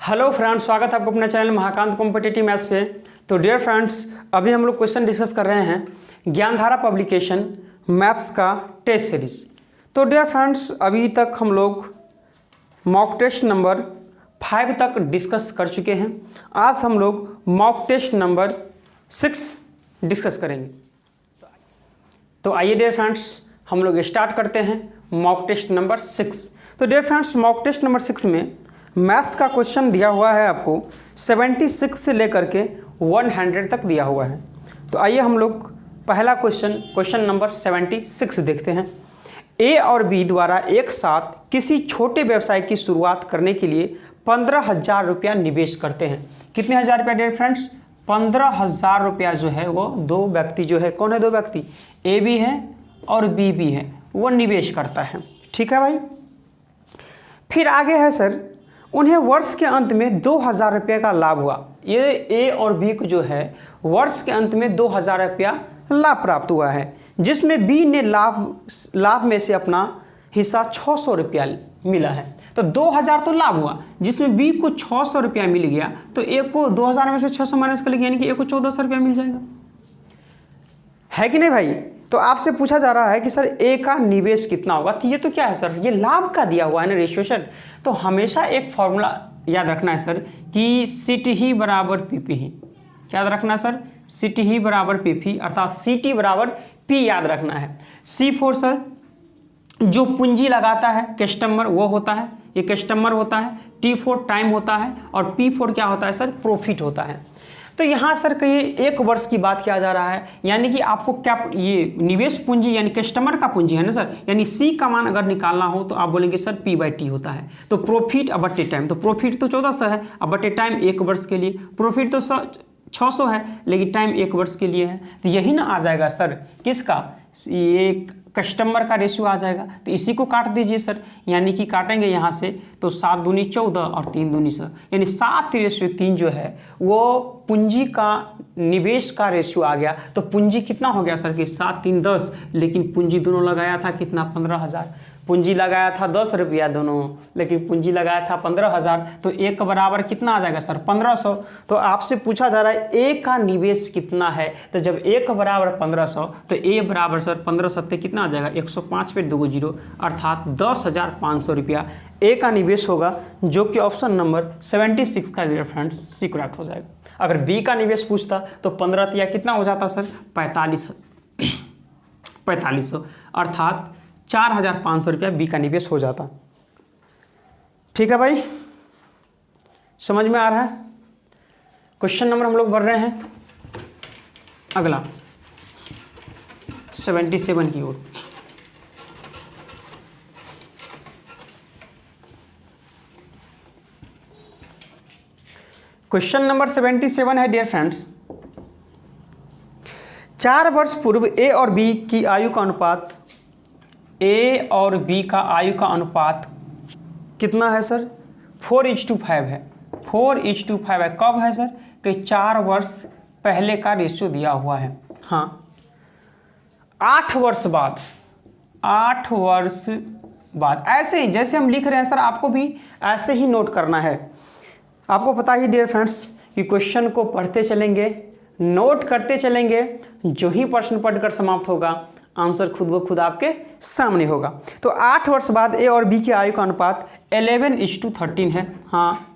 Hello friends, स्वागत है आपको अपने चैनल महाकांत कॉम्पिटिटिव मैथ्स पे। तो डियर फ्रेंड्स, अभी हम लोग क्वेश्चन डिस्कस कर रहे हैं ज्ञानधारा पब्लिकेशन मैथ्स का टेस्ट सीरीज। तो डियर फ्रेंड्स, अभी तक हम लोग मॉक टेस्ट नंबर 5 तक डिस्कस कर चुके हैं। आज हम लोग मॉक टेस्ट नंबर 6 डिस्कस करेंगे। तो आइए डियर फ्रेंड्स, हम लोग स्टार्ट करते हैं मॉक टेस्ट नंबर 6। तो dear friends, mock test number 6 में मैथ्स का क्वेश्चन दिया हुआ है आपको 76 से लेकर के 100 तक दिया हुआ है। तो आइए हम लोग पहला क्वेश्चन नंबर 76 देखते हैं। ए और बी द्वारा एक साथ किसी छोटे व्यवसाय की शुरुआत करने के लिए 15,000 रुपया निवेश करते हैं। कितने हज़ार रुपया डियर फ्रेंड्स? 15,000 रुपया जो है वो दो व्यक्ति जो है, कौन है दो व्यक्ति? ए भी है और बी भी है, वो निवेश करता है। ठीक है भाई। फिर आगे है सर, उन्हें वर्ष के अंत में 2,000 रुपये का लाभ हुआ। ये ए और बी को जो है वर्ष के अंत में 2,000 रुपया लाभ प्राप्त हुआ है, जिसमें बी ने लाभ में से अपना हिस्सा 600 रुपया मिला है। तो 2,000 तो लाभ हुआ, जिसमें बी को 600 रुपया मिल गया, तो ए को 2,000 में से 600 माइनस कर लिया, यानी कि ए को 1,400 रुपया मिल जाएगा। है कि नहीं भाई? तो आपसे पूछा जा रहा है कि सर ए का निवेश कितना होगा। तो ये तो क्या है सर, ये लाभ का दिया हुआ है ना, रेशियो सर। तो हमेशा एक फॉर्मूला याद रखना है सर कि सीटी ही बराबर पीपी ही। क्या याद रखना है सर? सीटी ही बराबर पीपी, अर्थात सीटी बराबर पी याद रखना है। C4 सर जो पूंजी लगाता है कस्टमर, वो होता है, ये कस्टमर होता है। T4 टाइम होता है और P4 क्या होता है सर? प्रॉफिट होता है। तो यहाँ सर कहिए 1 वर्ष की बात किया जा रहा है, यानी कि आपको क्या ये निवेश पूंजी यानी कस्टमर का पूंजी है ना सर, यानी सी का मान अगर निकालना हो तो आप बोलेंगे सर P/T होता है। तो प्रॉफिट अब बटे टाइम, तो प्रॉफिट तो 1400 है, अब बटे टाइम 1 वर्ष के लिए। प्रॉफिट तो 600 है लेकिन टाइम 1 वर्ष के लिए है। तो यही ना आ जाएगा सर किसका? ये कस्टमर का रेशियो आ जाएगा। तो इसी को काट दीजिए सर, यानी कि काटेंगे यहाँ से तो 7 दूनी 14 और 3 दूनी 6, यानी 7:3 जो है वो पूंजी का निवेश का रेशियो आ गया। तो पूंजी कितना हो गया सर कि 7 3 10, लेकिन पूंजी दोनों लगाया था कितना? 15,000। पूंजी लगाया था 10 रुपया दोनों, लेकिन पूंजी लगाया था 15,000। तो एक बराबर कितना आ जाएगा सर? 1500। तो आपसे पूछा जा रहा है ए का निवेश कितना है। तो जब एक बराबर 1500 तो ए बराबर सर 15 कितना आ जाएगा? 105 पे 2 0, अर्थात 10,500 रुपया ए का निवेश होगा, जो कि ऑप्शन नंबर 76 का रेफरेंस सी करेक्ट हो जाएगा। अगर बी का निवेश पूछता तो 15 या कितना हो जाता सर? 4500, अर्थात 4,500 रुपया बी का निवेश हो जाता। ठीक है भाई, समझ में आ रहा है? क्वेश्चन नंबर हम लोग बढ़ रहे हैं अगला 77 की ओर। क्वेश्चन नंबर 77 है डियर फ्रेंड्स, 4 वर्ष पूर्व ए और बी की आयु का अनुपात, ए और बी का आयु का अनुपात कितना है सर? 4:5 है। 4:5 है। कब है सर? कि 4 वर्ष पहले का रेशियो दिया हुआ है। हाँ, 8 वर्ष बाद, 8 वर्ष बाद, ऐसे ही जैसे हम लिख रहे हैं सर, आपको भी ऐसे ही नोट करना है। आपको पता ही डियर फ्रेंड्स कि क्वेश्चन को पढ़ते चलेंगे, नोट करते चलेंगे, जो ही प्रश्न पढ़कर समाप्त होगा आंसर खुद ब खुद आपके सामने होगा। तो 8 वर्ष बाद ए और बी की आयु का अनुपात 11:13 है। हाँ,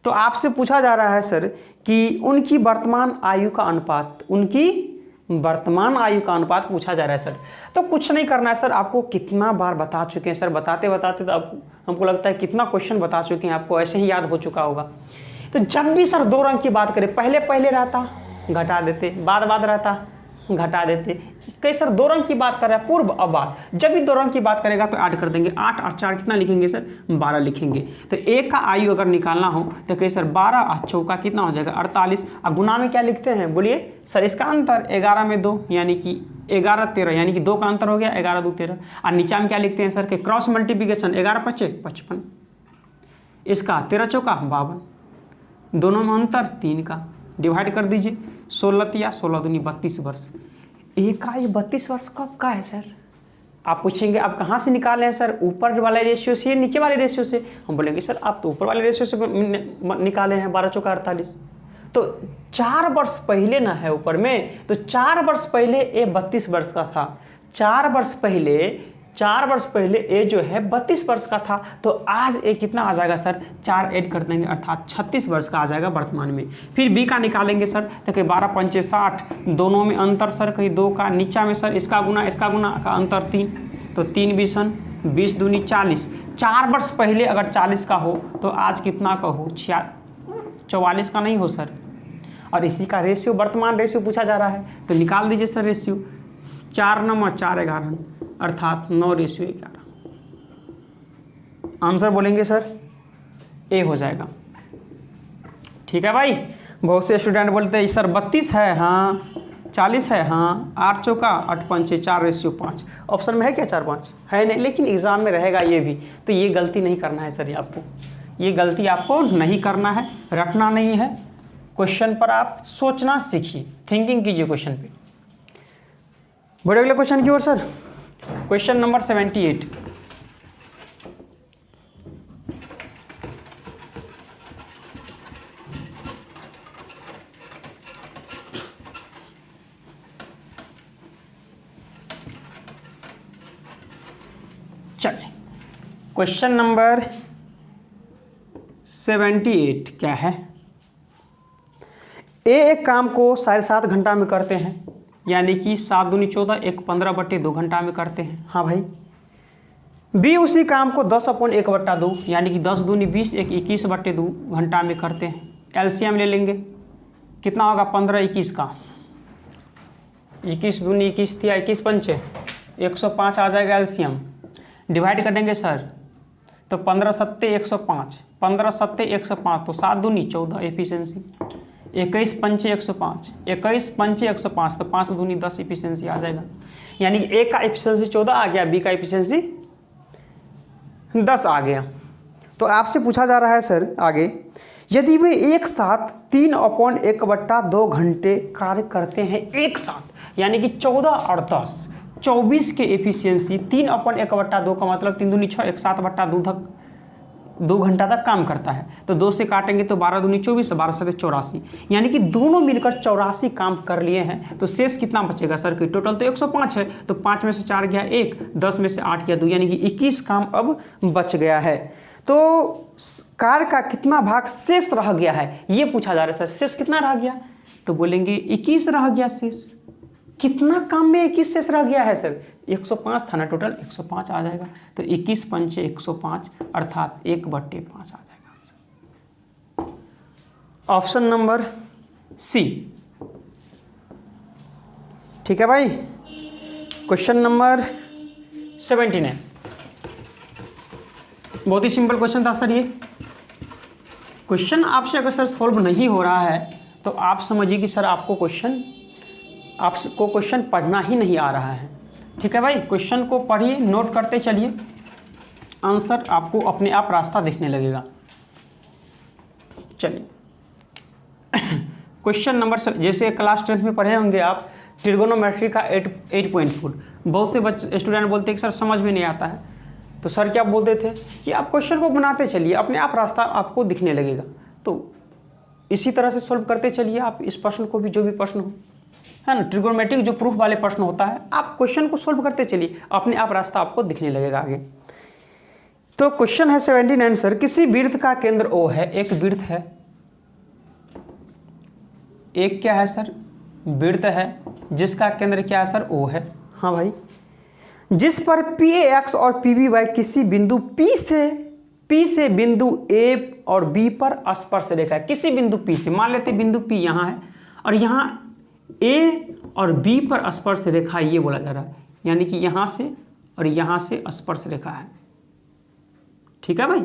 तो आपसे पूछा जा रहा है सर कि उनकी वर्तमान आयु का अनुपात, उनकी वर्तमान आयु का अनुपात पूछा जा रहा है सर। तो कुछ नहीं करना है सर, आपको कितना बार बता चुके हैं सर, बताते बताते तो अब हमको लगता है कितना क्वेश्चन बता चुके हैं, आपको ऐसे ही याद हो चुका होगा। तो जब भी सर 2 अंक की बात करें, पहले रहता घटा देते, बाद रहता घटा देते। कई सर 2 अंक की बात कर रहा है, पूर्व अब बाद, जब भी 2 अंक की बात करेगा तो ऐड कर देंगे। 8 और 4 कितना लिखेंगे सर? 12 लिखेंगे। तो एक का आयु अगर निकालना हो तो कई सर 12 और 4 कितना हो जाएगा? 48। और गुना में क्या लिखते हैं बोलिए सर? इसका अंतर 11 में 2, यानी कि 11 13, यानी कि 2 का अंतर हो गया, 11 2 13। और नीचा में क्या लिखते हैं सर? कि क्रॉस मल्टीप्लिकेशन, 11 5 55, इसका 13 चौका 52, दोनों में अंतर 3 का, डिवाइड कर दीजिए। 16 या 16 दूनी 32 वर्ष। ए का ये 32 वर्ष कब का है सर? आप पूछेंगे आप कहाँ से निकाले हैं सर, ऊपर वाले रेशियो से, नीचे वाले रेशियो से। हम बोलेंगे सर आप तो ऊपर वाले रेशियो से निकाले हैं, 12 चौका 48। तो 4 वर्ष पहले ना है ऊपर में, तो 4 वर्ष पहले ए 32 वर्ष का था। 4 वर्ष पहले ए जो है 32 वर्ष का था। तो आज ए कितना आ जाएगा सर, 4 ऐड कर देंगे अर्थात 36 वर्ष का आ जाएगा वर्तमान में। फिर बी का निकालेंगे सर, देखिए 12 पंचे 60, दोनों में अंतर सर कहीं 2 का, नीचा में सर इसका गुना का अंतर 3, तो 3 बीसन 20 दूनी 40। 4 वर्ष पहले अगर 40 का हो तो आज कितना का हो, 44 का नहीं हो सर। और इसी का रेशियो, वर्तमान रेशियो पूछा जा रहा है, तो निकाल दीजिए सर रेशियो। 4 9 4 11 अर्थात 9:11। आंसर बोलेंगे सर ए हो जाएगा। ठीक है भाई। बहुत से स्टूडेंट बोलते हैं सर 32 है, हाँ 40 है, हाँ 8 चौका 8 पंचे 4:5। ऑप्शन में है क्या 4 5? है नहीं, लेकिन एग्जाम में रहेगा ये भी। तो ये गलती नहीं करना है सर, आपको ये गलती आपको नहीं करना है, रखना नहीं है। क्वेश्चन पर आप सोचना सीखिए, थिंकिंग कीजिए क्वेश्चन पे। बढ़े अगले क्वेश्चन की ओर सर। Question number 78। चलिए क्वेश्चन नंबर 78 क्या है। एक काम को 7.5 घंटा में करते हैं, यानी कि 7 दूनी 14, 1 15/2 घंटा में करते हैं। हाँ भाई। बी उसी काम को 10/1/2 यानी कि 10 दूनी 20, 1 21/2 घंटा में करते हैं। एलसीएम ले लेंगे, कितना होगा 15 21 का, 21 दूनी 21 थी, 21 पंचे 105 आ जाएगा एलसीएम। डिवाइड करेंगे सर, तो 15 7 105, 15 7 105, तो 7 दूनी 14 एफिशिएंसी। 21 पंचे 105, 21 पंचे 105, तो 5 दूनी 10 एफिशिएंसी आ जाएगा। यानी कि ए का एफिशिएंसी 14 आ गया, बी का एफिशिएंसी 10 आ गया। तो आपसे पूछा जा रहा है सर आगे, यदि वे एक साथ 3/1/2 घंटे कार्य करते हैं एक साथ, यानी कि 14 और 10 24 के एफिशिएंसी, 3/1/2 का मतलब 3 दूनी 6, 1 7/2 तक 2 घंटा तक काम करता है। तो 2 से काटेंगे तो 12 दूनी 24, 12 7 84, यानी कि दोनों मिलकर 84 काम कर लिए हैं। तो शेष कितना बचेगा सर की, टोटल तो 105 है, तो 5 में से 4 गया 1, 10 में से 8 गया 2, यानी कि 21 काम अब बच गया है। तो कार्य का कितना भाग शेष रह गया है ये पूछा जा रहा है सर। शेष कितना रह गया, तो बोलेंगे 21 रह गया शेष। कितना काम में 21 शेष रह गया है सर, 105 था ना टोटल, 105 आ जाएगा। तो 21 पंचे 105 अर्थात 1/5 आ जाएगा। Option number C. ठीक है भाई। Question number 79। बहुत ही सिंपल क्वेश्चन था सर ये। क्वेश्चन आपसे अगर सर सॉल्व नहीं हो रहा है तो आप समझिए कि सर आपको क्वेश्चन पढ़ना ही नहीं आ रहा है। ठीक है भाई। क्वेश्चन को पढ़िए, नोट करते चलिए, आंसर आपको अपने आप रास्ता दिखने लगेगा। चलिए क्वेश्चन नंबर, जैसे क्लास 10th में पढ़े होंगे आप ट्रिगोनोमेट्री का 8.4। बहुत से स्टूडेंट बोलते हैं कि सर समझ में नहीं आता है, तो सर क्या बोलते थे कि आप क्वेश्चन को बनाते चलिए, अपने आप रास्ता आपको दिखने लगेगा। तो इसी तरह से सॉल्व करते चलिए आप इस प्रश्न को भी, जो भी प्रश्न हो, है ना, ट्रिगोनोमेट्रिक जो प्रूफ वाले प्रश्न होता है, आप क्वेश्चन को सॉल्व करते चलिए, अपने आप रास्ता आपको दिखने लगेगा आगे। तो क्वेश्चन है 79 सर, किसी वृत्त का केंद्र O है, एक वृत्त है, एक क्या है सर, वृत्त है जिसका केंद्र क्या है सर, O है। हाँ भाई। जिस पर PAX और PBY किसी बिंदु P से बिंदु A और B पर स्पर्श रेखा है। किसी बिंदु P से, मान लेते बिंदु P यहाँ है और यहाँ A और B पर स्पर्श रेखा, ये बोला जा रहा है, यानी कि यहाँ से और यहाँ से स्पर्श रेखा है। ठीक है भाई।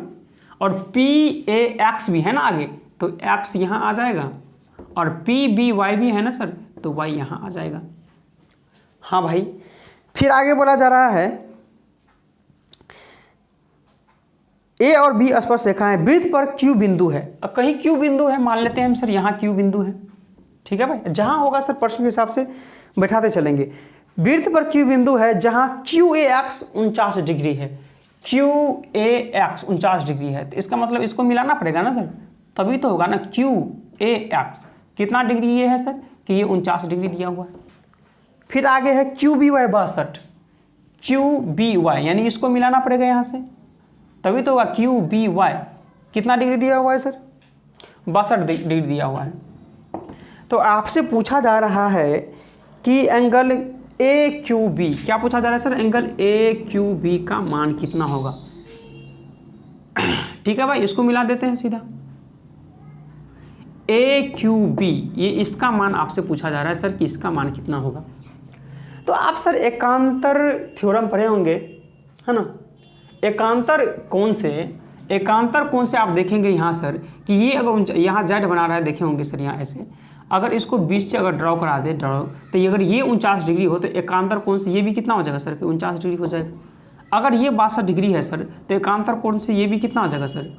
और PAX भी है ना आगे, तो X यहाँ आ जाएगा और PBY भी है ना सर, तो Y यहाँ आ जाएगा। हाँ भाई। फिर आगे बोला जा रहा है A और B स्पर्श रेखा है, वृत्त पर Q बिंदु है। अब कहीं Q बिंदु है, मान लेते हैं हम सर यहाँ Q बिंदु है। ठीक है भाई। जहाँ होगा सर प्रश्न के हिसाब से बैठाते चलेंगे। वृत्त पर Q बिंदु है जहां QAX 49 डिग्री है, QAX 49 डिग्री है, तो इसका मतलब इसको मिलाना पड़ेगा ना सर, तभी तो होगा ना। QAX कितना डिग्री ये है सर कि ये 49 डिग्री दिया हुआ है। फिर आगे है QBY 62, QBY यानी इसको मिलाना पड़ेगा यहाँ से, तभी तो होगा। QBY कितना डिग्री दिया हुआ है सर, 62 डिग्री दिया हुआ है। तो आपसे पूछा जा रहा है कि एंगल AQB, क्या पूछा जा रहा है सर, एंगल AQB का मान कितना होगा। ठीक है भाई, इसको मिला देते हैं सीधा। AQB ये इसका मान आपसे पूछा जा रहा है सर कि इसका मान कितना होगा। तो आप सर एकांतर थ्योरम पढ़े होंगे, है ना। एकांतर कोण से आप देखेंगे यहाँ सर कि ये अगर यहाँ जेड बना रहा है, देखे होंगे सर यहाँ ऐसे, अगर इसको 20 से अगर ड्रॉ करा दे तो अगर ये 49 डिग्री हो तो एकांतर कोण से ये भी कितना हो जाएगा सर कि 49 डिग्री हो जाएगा। अगर ये 62 डिग्री है सर तो एकांतर कोण से ये भी कितना हो जाएगा सर,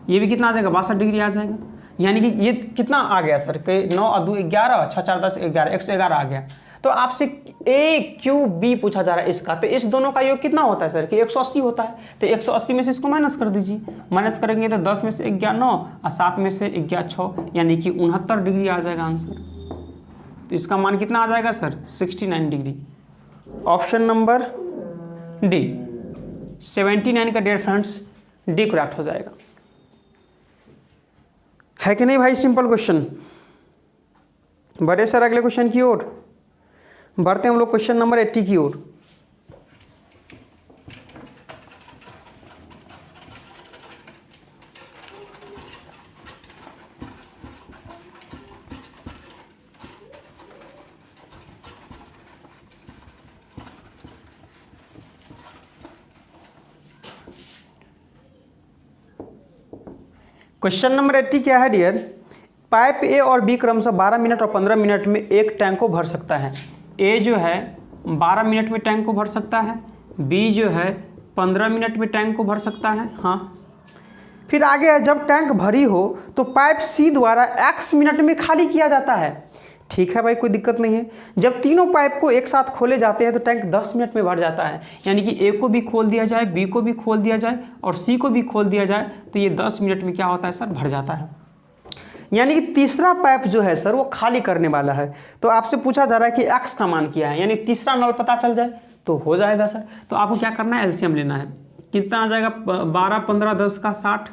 ये भी कितना आ जाएगा, 62 डिग्री आ जाएगा। यानी कि ये कितना आ गया सर कि 9 और 2 11, 6 4 10 11, 111 आ गया। तो आपसे AQB पूछा जा रहा है इसका, तो इस दोनों का योग कितना होता है सर कि 180 होता है। तो 180 में से इसको माइनस कर दीजिए, माइनस करेंगे तो 10 में से 11 9 और 7 में से 11 6, यानी कि 69 डिग्री आ जाएगा आंसर। तो इसका मान कितना आ जाएगा sir, 69 degree. Option number D 79 का डियर फ्रेंड्स डी करेक्ट हो जाएगा, है कि नहीं भाई। Simple question. बढ़े सर अगले क्वेश्चन की ओर, बढ़ते हम लोग क्वेश्चन नंबर 80 की ओर। क्वेश्चन नंबर 80 क्या है डियर, पाइप ए और बी क्रमशः 12 मिनट और 15 मिनट में एक टैंक को भर सकता है। ए जो है 12 मिनट में टैंक को भर सकता है, बी जो है 15 मिनट में टैंक को भर सकता है। हाँ, फिर आगे है जब टैंक भरी हो तो पाइप सी द्वारा x मिनट में खाली किया जाता है। ठीक है भाई, कोई दिक्कत नहीं है। जब तीनों पाइप को एक साथ खोले जाते हैं तो टैंक 10 मिनट में भर जाता है। यानी कि ए को भी खोल दिया जाए, बी को भी खोल दिया जाए और सी को भी खोल दिया जाए तो ये 10 मिनट में क्या होता है सर, भर जाता है। यानी कि तीसरा पाइप जो है सर वो खाली करने वाला है। तो आपसे पूछा जा रहा है कि एक्स का मान क्या है, यानी तीसरा नल पता चल जाए तो हो जाएगा सर। तो आपको क्या करना है, एलसीएम लेना है। कितना आ जाएगा, 12 15 10 का 60,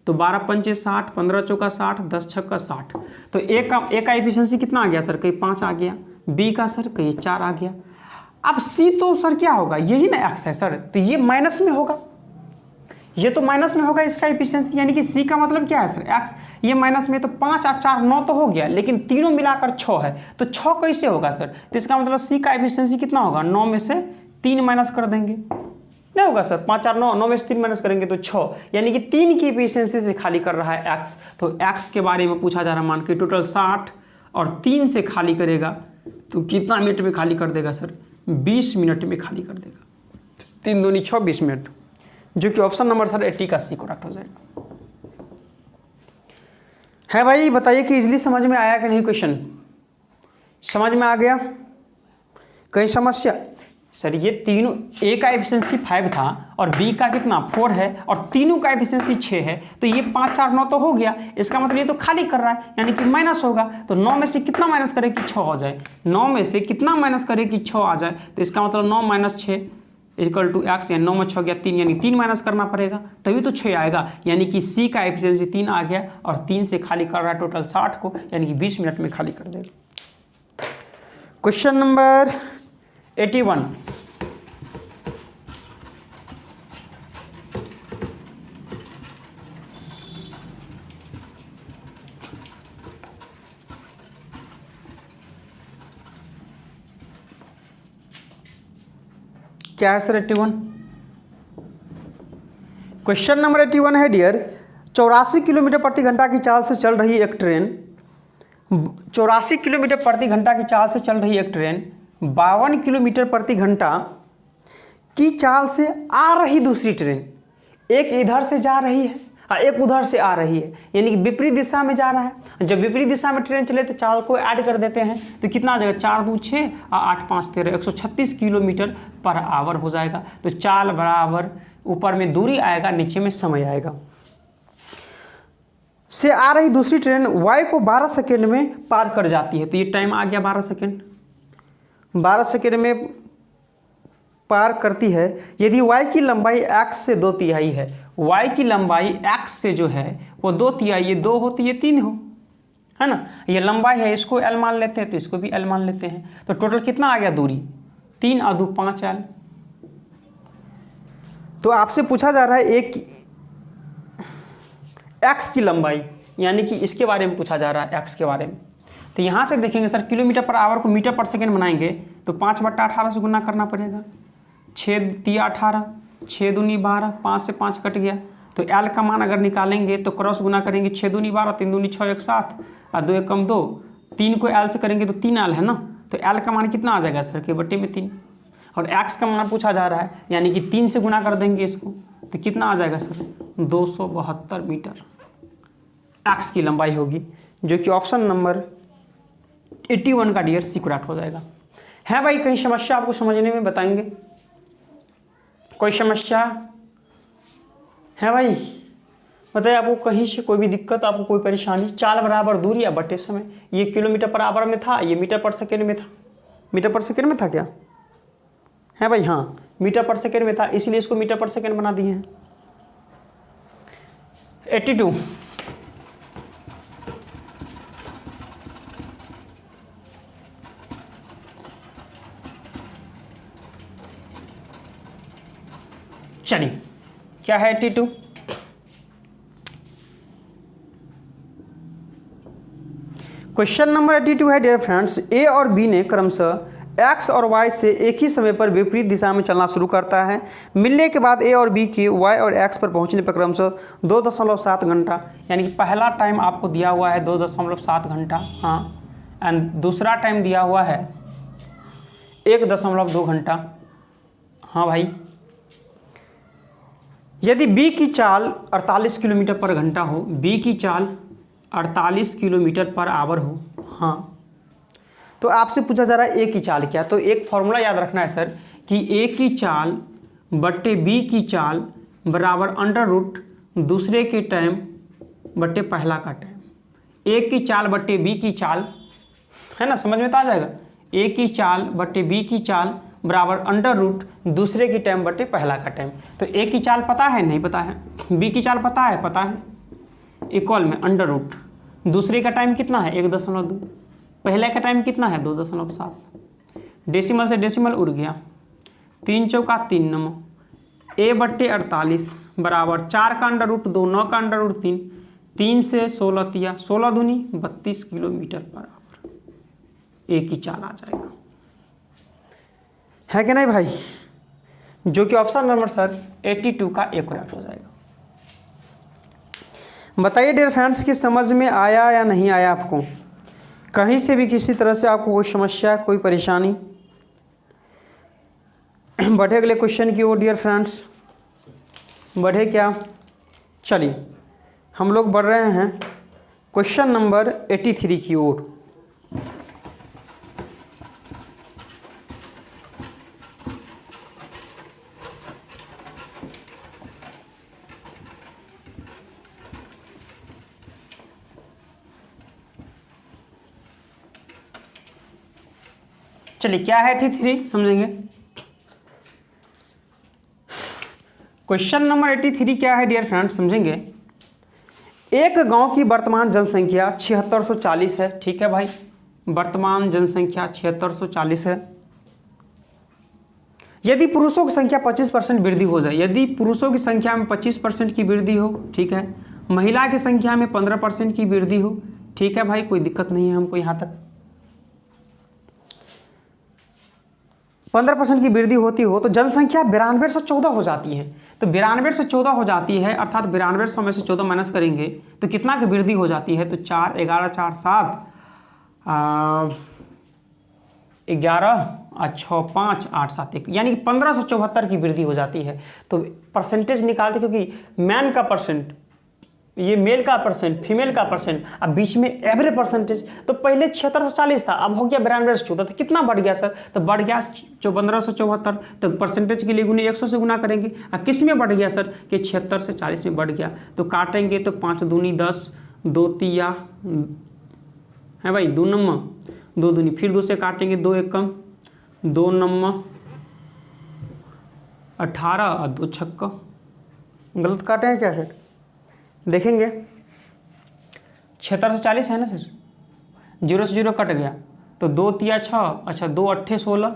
तो 12 पंचे 60, 15 चौका 60, 10 छक्का 60। तो ए का एफिशिएंसी कितना आ गया सर, कहीं 5 आ गया। बी का सर कहीं 4 आ गया। अब सी तो सर क्या होगा, यही ना एक्स है सर, तो ये माइनस में होगा, ये तो माइनस में होगा इसका एफिशिएंसी। यानी कि सी का मतलब क्या है सर, एक्स, ये माइनस में, तो 5 और 4 9 तो हो गया, लेकिन तीनों मिलाकर 6 है, तो 6 कैसे होगा सर। तो इसका मतलब सी का एफिशिएंसी कितना होगा, 9 में से 3 माइनस कर देंगे, नहीं होगा सर, 5 और 9, 9 में से 3 माइनस करेंगे तो 6, यानी कि 3 की एफिशिएंसी से खाली कर रहा है एक्स। तो एक्स के बारे में पूछा जा रहा है, मान के टोटल 60 और 3 से खाली करेगा तो कितना मिनट में खाली कर देगा सर, 20 मिनट में खाली कर देगा। 3 दूनी 6, 20 मिनट, जो कि ऑप्शन नंबर सर 80 का सी करेक्ट हो जाएगा। है भाई, बताइए कि इजली समझ में आया कि नहीं, क्वेश्चन समझ में आ गया, कहीं समस्या। सर ये तीनों, ए का एफिशिएंसी 5 था और बी का कितना 4 है और तीनों का एफिशिएंसी 6 है, तो ये 5 4 9 तो हो गया। इसका मतलब ये तो खाली कर रहा है, यानी कि माइनस होगा। तो 9 में से कितना माइनस करे कि 6 हो जाए, 9 में से कितना माइनस करे कि 6 आ जाए, तो इसका मतलब 9 माइनस 6 इक्वल टू एक्स, यानी 9 में 6 गया 3, यानी 3 माइनस करना पड़ेगा तभी तो 6 आएगा। यानी कि सी का एफिशिएंसी 3 आ गया और 3 से खाली कर रहा है टोटल 60 को, यानी कि 20 मिनट में खाली कर देगा। क्वेश्चन नंबर 81, क्या है सर 81। क्वेश्चन नंबर 81 है डियर, 84 किलोमीटर प्रति घंटा की चाल से चल रही एक ट्रेन, 84 किलोमीटर प्रति घंटा की चाल से चल रही एक ट्रेन 52 किलोमीटर प्रति घंटा की चाल से आ रही दूसरी ट्रेन, एक इधर से जा रही है एक उधर से आ रही है, यानी कि विपरीत दिशा में जा रहा है। जब विपरीत दिशा में ट्रेन चले तो चाल को ऐड कर देते हैं तो कितना आ जाएगा, 4 2 6 और 8 5 13, 136 किलोमीटर पर आवर हो जाएगा। तो चाल बराबर ऊपर में दूरी आएगा, नीचे में समय आएगा। से आ रही दूसरी ट्रेन y को 12 सेकेंड में पार कर जाती है। तो ये टाइम आ गया 12 सेकेंड, 12 सेकेंड में पार करती है। यदि y की लंबाई x से 2/3 है, y की लंबाई x से जो है वो 2/3, ये 2 हो तो ये 3 हो, है ना। ये लंबाई है, इसको l मान लेते हैं तो इसको भी l मान लेते हैं। तो टोटल कितना आ गया दूरी, 3 और 2 5 l। तो आपसे पूछा जा रहा है एक x की लंबाई, यानी कि इसके बारे में पूछा जा रहा है, x के बारे में। तो यहाँ से देखेंगे सर, किलोमीटर पर आवर को मीटर पर सेकेंड बनाएंगे तो 5/18 से गुना करना पड़ेगा। 6 3 18, 6 दूनी 12, 5 से 5 कट गया। तो l का मान अगर निकालेंगे तो क्रॉस गुना करेंगे, 6 दूनी 12, 3 दूनी 6, 1 7 और 2 1 2, 3 को l से करेंगे तो 3 l है ना। तो l का मान कितना आ जाएगा सर, के बट्टे में 3। और x का मान पूछा जा रहा है, यानी कि 3 से गुना कर देंगे इसको तो कितना आ जाएगा सर, 272 मीटर x की लंबाई होगी, जो कि ऑप्शन नंबर 81 का डियर सी करेक्ट हो जाएगा। है भाई, कहीं समस्या आपको समझने में बताएंगे, कोई समस्या है भाई बताइए, आपको कहीं से कोई भी दिक्कत, आपको कोई परेशानी। चाल बराबर दूरी या बटे समय, ये किलोमीटर पर आवर में था, ये मीटर पर सेकेंड में था। मीटर पर सेकेंड में था क्या, है भाई, हाँ मीटर पर सेकेंड में था, इसलिए इसको मीटर पर सेकेंड बना दिए हैं। 82 चलिए क्या है 82, क्वेश्चन नंबर 82 है डियर फ्रेंड्स, ए और बी ने क्रमशः x और y से एक ही समय पर विपरीत दिशा में चलना शुरू करता है। मिलने के बाद a और b के y और x पर पहुंचने पर क्रमशः 2.7 घंटा, यानी कि पहला टाइम आपको दिया हुआ है 2.7 घंटा, हाँ, एंड दूसरा टाइम दिया हुआ है 1.2 घंटा, हाँ भाई। यदि b की चाल 48 किलोमीटर पर घंटा हो, b की चाल 48 किलोमीटर पर आवर हो, हाँ, तो आपसे पूछा जा रहा है a की चाल क्या। तो एक फॉर्मूला याद रखना है सर कि a की चाल बट्टे b की चाल बराबर अंडर रूट दूसरे के टाइम बट्टे पहला का टाइम। a की चाल बट्टे b की चाल, है ना, समझ में तो आ जाएगा। a की चाल बट्टे b की चाल बराबर अंडर रूट दूसरे की टाइम बट्टे पहला का टाइम। तो a की चाल पता है, नहीं पता है, b की चाल पता है, पता है, इक्वल में अंडर रूट दूसरे का टाइम कितना है 1.2, पहले का टाइम कितना है 2.7, डेसिमल से डेसिमल उड़ गया, 3 चौका 3 9, a बट्टे 48 बराबर 4 का अंडर रूट 2, 9 का अंडर रूट 3, 3 से 16 तिया 16 दूनी 32 किलोमीटर पर आवर a की चाल आ जाएगा, है कि नहीं भाई, जो कि ऑप्शन नंबर सर 82 का ए करेक्ट हो जाएगा। बताइए डियर फ्रेंड्स कि समझ में आया या नहीं आया, आपको कहीं से भी किसी तरह से आपको कोई समस्या, कोई परेशानी। बढ़े अगले क्वेश्चन की ओर डियर फ्रेंड्स, बढ़े क्या, चलिए हम लोग बढ़ रहे हैं क्वेश्चन नंबर 83 की ओर। चलिए क्या है 83 समझेंगे। क्वेश्चन नंबर 83 क्या है डियर फ्रेंड्स, समझेंगे। एक गांव की वर्तमान जनसंख्या 7640 है, ठीक है भाई, वर्तमान जनसंख्या 7640 है। यदि पुरुषों की संख्या 25% वृद्धि हो जाए, यदि पुरुषों की संख्या में 25% की वृद्धि हो, ठीक है, महिला की संख्या में 15% की वृद्धि हो, ठीक है भाई, कोई दिक्कत नहीं है हमको यहाँ तक। 15% की वृद्धि होती हो तो जनसंख्या 92 से 14 हो जाती है। तो 92 से 14 हो जाती है, अर्थात 9200 में से 14 माइनस करेंगे तो कितना की वृद्धि हो जाती है, तो 4 11 4 7 11 6 5 8 7 1, यानी कि 1574 की वृद्धि हो जाती है। तो परसेंटेज निकालते, क्योंकि मैन का परसेंट ये मेल का परसेंट, फीमेल का परसेंट, अब बीच में एवरेज परसेंटेज। तो पहले 76 से 40 था, अब हो गया 92 से 14, तो कितना बढ़ गया सर? तो बढ़ गया 1574। तो परसेंटेज के लिए गुने 100 से गुना करेंगे। अब किस में बढ़ गया सर? कि 76 से 40 में बढ़ गया। तो काटेंगे तो 5 दूनी 10, 2 तिया है भाई, 2 नम्मा 2 दूनी, फिर 2 से काटेंगे, 2 एकम 2 नम्मा 18 और 2 छक्का। गलत काटे हैं क्या सर? देखेंगे 76 से 40 है ना सर, 0 से 0 कट गया, तो 2 तिया 6, अच्छा 2 अट्ठे 16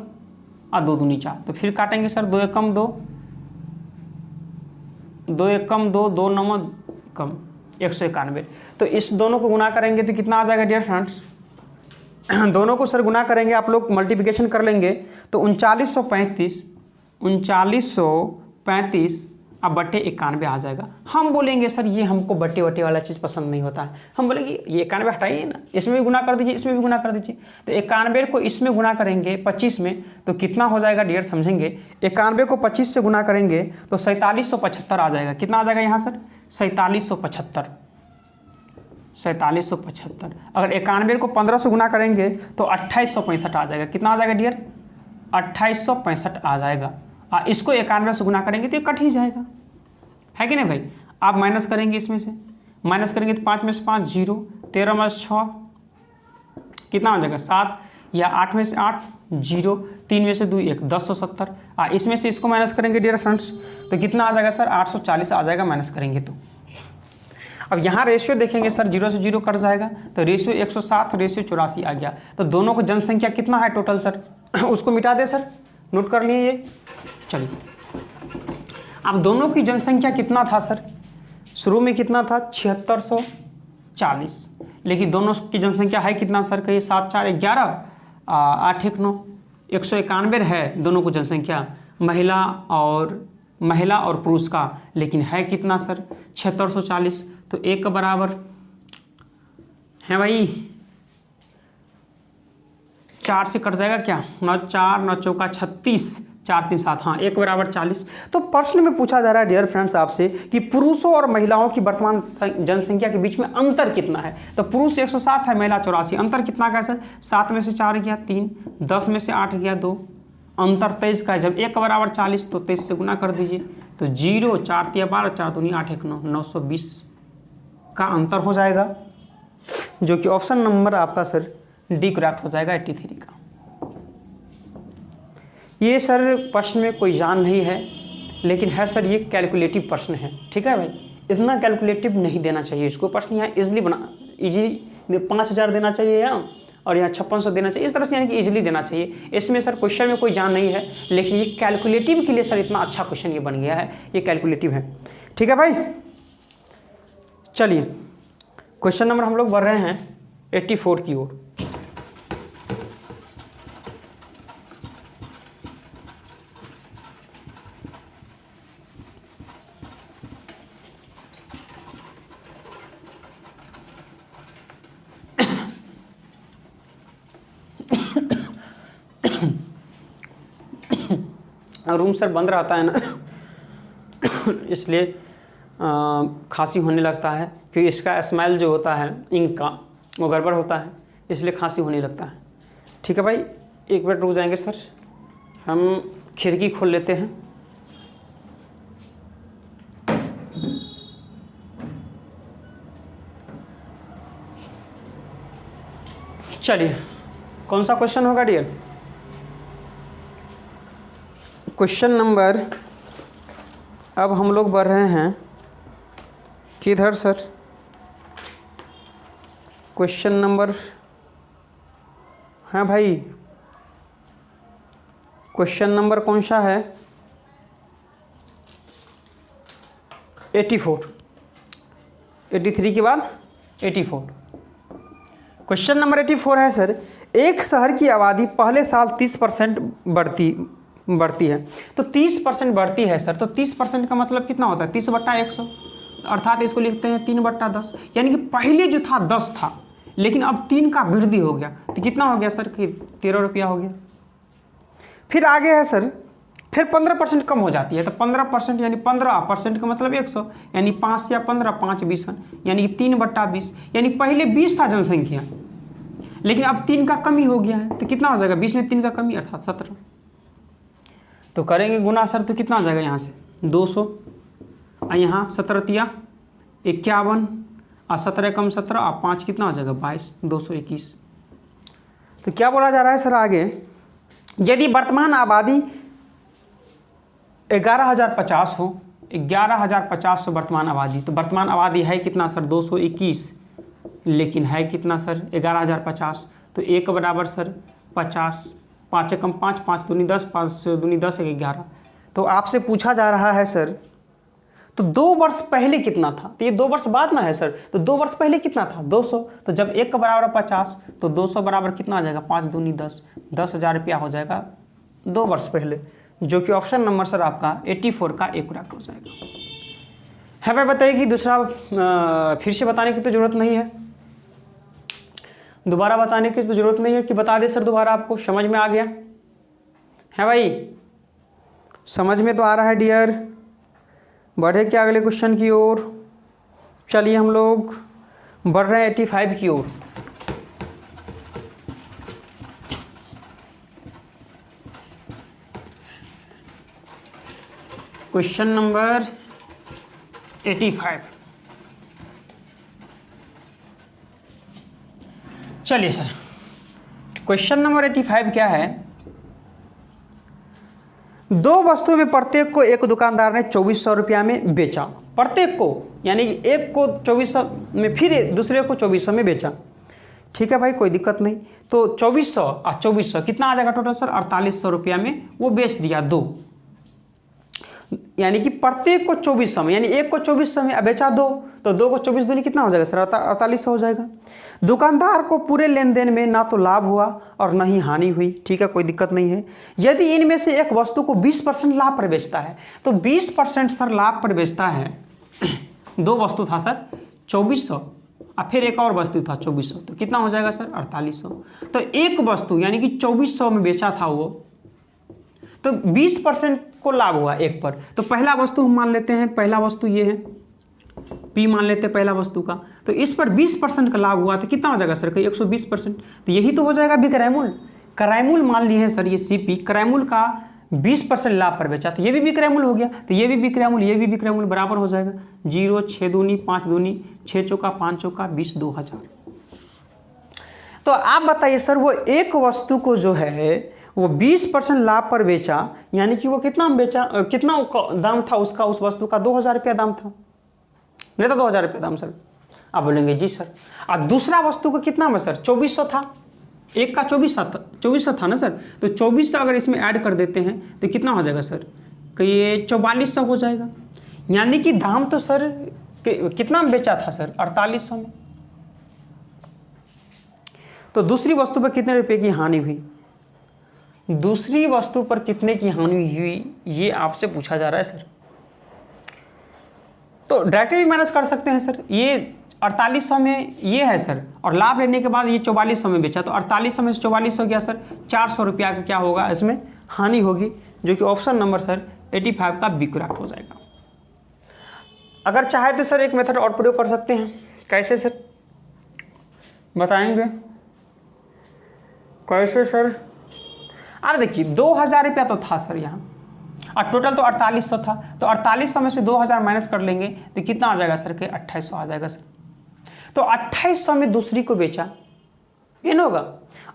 और 2 दूनी 4। तो फिर काटेंगे सर, 2 एकम 2, 2 एकम 2, 2 नम्मा कम 191। तो इस दोनों को गुना करेंगे तो कितना आ जाएगा डियर फ्रेंड्स? दोनों को सर गुना करेंगे, आप लोग मल्टीप्लिकेशन कर लेंगे तो 3935 अब बट्टे 91 आ जाएगा। हम बोलेंगे सर ये हमको बट्टे वट्टे वाला चीज़ पसंद नहीं होता है, हम बोलेंगे ये 91 हटाइए ना, इसमें भी गुना कर दीजिए, इसमें भी गुना कर दीजिए। तो 91 को इसमें गुना करेंगे 25 में तो कितना हो जाएगा डियर समझेंगे? 91 को 25 से गुना करेंगे तो 4775 आ जाएगा। कितना आ जाएगा यहाँ सर? 4775। अगर 91 को 15 से गुना करेंगे तो 2865 आ जाएगा। कितना आ जाएगा डियर? 2865 आ जाएगा। इसको 91 से गुना करेंगे तो ये कट ही जाएगा, है कि नहीं भाई? आप माइनस करेंगे, इसमें से माइनस करेंगे तो 5 में से 5 0, 13 में से 6 कितना हो जाएगा? 7, या 8 में से 8 0, 3 में से 2 1, 1070। इसमें से इसको माइनस करेंगे डियर फ्रेंड्स तो कितना आ जाएगा सर? 840 आ जाएगा माइनस करेंगे तो। अब यहाँ रेशियो देखेंगे सर, 0 से 0 कट जाएगा तो रेशियो 107, रेशियो 84 आ गया। तो दोनों को जनसंख्या कितना है टोटल सर? उसको मिटा दे सर, नोट कर लिए ये। चलिए अब दोनों की जनसंख्या कितना था सर? शुरू में कितना था? 7640। लेकिन दोनों की जनसंख्या है कितना सर? कहिए 7 4 11, 8 1 9, 191 है दोनों को जनसंख्या, महिला और पुरुष का। लेकिन है कितना सर? 7640। तो एक का बराबर है भाई 4 से कट जाएगा क्या? 9 4 9 चौका 36, 4 3 7, हाँ 1 बराबर 40। तो प्रश्न में पूछा जा रहा है डियर फ्रेंड्स आपसे कि पुरुषों और महिलाओं की वर्तमान जनसंख्या के बीच में अंतर कितना है? तो पुरुष 107 है, महिला 84। अंतर कितना का है सर? 7 में से 4 गया 3, 10 में से 8 गया 2, अंतर 23 का है। जब 1 बराबर 40 तो 23 से गुना कर दीजिए तो 0 4 3 12, 4 दूनी 8 1 9, 920 का अंतर हो जाएगा, जो कि ऑप्शन नंबर आपका सर डी करेक्ट हो जाएगा 83 का। ये सर प्रश्न में कोई जान नहीं है, लेकिन है सर ये कैलकुलेटिव प्रश्न है, ठीक है भाई? इतना कैलकुलेटिव नहीं देना चाहिए इसको। प्रश्न यहाँ इजीली 5000 देना चाहिए यहाँ, और यहाँ 5600 देना चाहिए, इस तरह से यानी कि इजीली देना चाहिए। इसमें सर क्वेश्चन में कोई जान नहीं है, लेकिन ये कैलकुलेटिव के लिए सर इतना अच्छा क्वेश्चन ये बन गया है, ये कैलकुलेटिव है, ठीक है भाई? चलिए क्वेश्चन नंबर हम लोग बढ़ रहे हैं 84 की ओर। रूम सर बंद रहता है ना इसलिए खांसी होने लगता है, क्योंकि इसका स्मेल जो होता है इंक का वो गड़बड़ होता है, इसलिए खांसी होने लगता है। ठीक है भाई, 1 मिनट रुक जाएंगे सर, हम खिड़की खोल लेते हैं। चलिए कौन सा क्वेश्चन होगा डियर? क्वेश्चन नंबर, अब हम लोग बढ़ रहे हैं किधर सर? क्वेश्चन नंबर, हाँ भाई क्वेश्चन नंबर कौन सा है? 84, 83 के बाद 84। क्वेश्चन नंबर 84 है सर, एक शहर की आबादी पहले साल 30% बढ़ती है। तो 30% बढ़ती है सर, तो 30% का मतलब कितना होता है? 30/100, अर्थात इसको लिखते हैं 3/10। यानी कि पहले जो था 10 था, लेकिन अब 3 का वृद्धि हो गया, तो कितना हो गया सर? कि 13 रुपया हो गया। फिर आगे है सर फिर 15% कम हो जाती है, तो 15% यानी 15% का मतलब 100, यानी 5 या 15, 5 20, यानी 3/20, यानी पहले 20 था जनसंख्या, लेकिन अब 3 का कमी हो गया है, तो कितना हो जाएगा, 20 में 3 का कमी अर्थात 17। तो करेंगे गुना सर, तो कितना हो जाएगा यहाँ से 200, और यहाँ 17 51, और 17 कम 17, और 5 कितना हो जाएगा 22, 221। तो क्या बोला जा रहा है सर आगे, यदि वर्तमान आबादी 11,050 हो, 11,050 वर्तमान आबादी, तो वर्तमान आबादी है कितना सर 221, लेकिन है कितना सर 11,050, तो 1 बराबर सर 50, 5 कम 5, 5 दूनी 10, 5 दूनी 10, 11। तो आपसे पूछा जा रहा है सर, तो 2 वर्ष पहले कितना था, तो ये 2 वर्ष बाद में है सर, तो 2 वर्ष पहले कितना था 200, तो जब 1 का बराबर 50, तो 200 बराबर कितना आ जाएगा 5 दूनी 10, 10,000 रुपया हो जाएगा 2 वर्ष पहले, जो कि ऑप्शन नंबर सर आपका 84 का एक्यूरेट हो जाएगा। है भाई बताइए कि दूसरा फिर से बताने की तो ज़रूरत नहीं है, दोबारा बताने की तो ज़रूरत नहीं है कि बता दे सर दोबारा, आपको समझ में आ गया है भाई, समझ में तो आ रहा है डियर। बढ़े क्या अगले क्वेश्चन की ओर, चलिए हम लोग बढ़ रहे हैं 85 की ओर। Question number 85। चलिए सर, क्वेश्चन नंबर 85 क्या है, 2 वस्तुओं में प्रत्येक को एक दुकानदार ने 2400 रुपया में बेचा, प्रत्येक को, यानी कि एक को 2400 में, फिर दूसरे को 2400 में बेचा। ठीक है भाई, कोई दिक्कत नहीं। तो 2400 और 2400 कितना आ जाएगा टोटल सर 4800 रुपया में वो बेच दिया 2, यानी कि प्रत्येक को 2400 में, यानी एक को 2400 में बेचा 2, तो 2 को 24 दूनी कितना हो जाएगा सर 4800 हो जाएगा। दुकानदार को पूरे लेन देन में ना तो लाभ हुआ और ना ही हानि हुई। ठीक है, कोई दिक्कत नहीं है। यदि इनमें से एक वस्तु को 20% लाभ पर बेचता है, तो 20% सर लाभ पर बेचता है, 2 वस्तु था सर 2400 और फिर एक और वस्तु था 2400, तो कितना हो जाएगा सर 4800। तो एक वस्तु यानी कि 2400 में बेचा था वो, तो 20% को लाभ हुआ एक पर। तो पहला वस्तु हम मान लेते हैं, पहला वस्तु ये है P मान लेते हैं पहला वस्तु का, तो इस पर 20% का लाभ हुआ, तो कितना हो जाएगा सर कहीं 120%, तो यही तो हो जाएगा विक्रयमूल्य। क्रयमूल्य मान लिए हैं सर ये CP, क्रयमूल्य का 20% लाभ पर बेचा, तो ये भी विक्रयमूल्य हो गया, तो ये भी विक्रयमूल्य, ये भी विक्रयमूल्य बराबर हो जाएगा 0, 6 दूनी 5 दूनी 6 चौका 5 चौका 20, 2000। तो आप बताइए सर, वो एक वस्तु को जो है वो 20% लाभ पर बेचा, यानी कि वो कितना बेचा, कितना दाम था उसका, उस वस्तु का 2000 रुपया दाम था, नहीं था 2000 रुपया दाम सर। आप बोलेंगे जी सर। और दूसरा वस्तु का कितना में सर 2400 था, एक का 2400 था ना सर, तो 2400 अगर इसमें ऐड कर देते हैं तो कितना हो जाएगा सर कि ये 4400 हो जाएगा, यानी कि दाम तो सर कितना में बेचा था सर 4800 में। तो दूसरी वस्तु पर कितने रुपए की हानि हुई, दूसरी वस्तु पर कितने की हानि हुई ये आपसे पूछा जा रहा है सर। तो डायरेक्टली भी मैनेज कर सकते हैं सर, ये 4800 में ये है सर, और लाभ लेने के बाद ये 4400 में बेचा, तो 4800 में से 4400 गया सर 400 रुपया का क्या होगा इसमें हानि होगी, जो कि ऑप्शन नंबर सर 85 का बी करेक्ट हो जाएगा। अगर चाहे तो सर एक मेथड और प्रयोग कर सकते हैं, कैसे सर बताएंगे, कैसे सर। अरे देखिए 2000 रुपया तो था सर यहाँ, और टोटल तो 4800 था, तो 4800 में से 2000 माइनस कर लेंगे तो कितना आ जाएगा सर के 2800 आ जाएगा सर। तो 2800 में दूसरी को बेचा, ये ना होगा,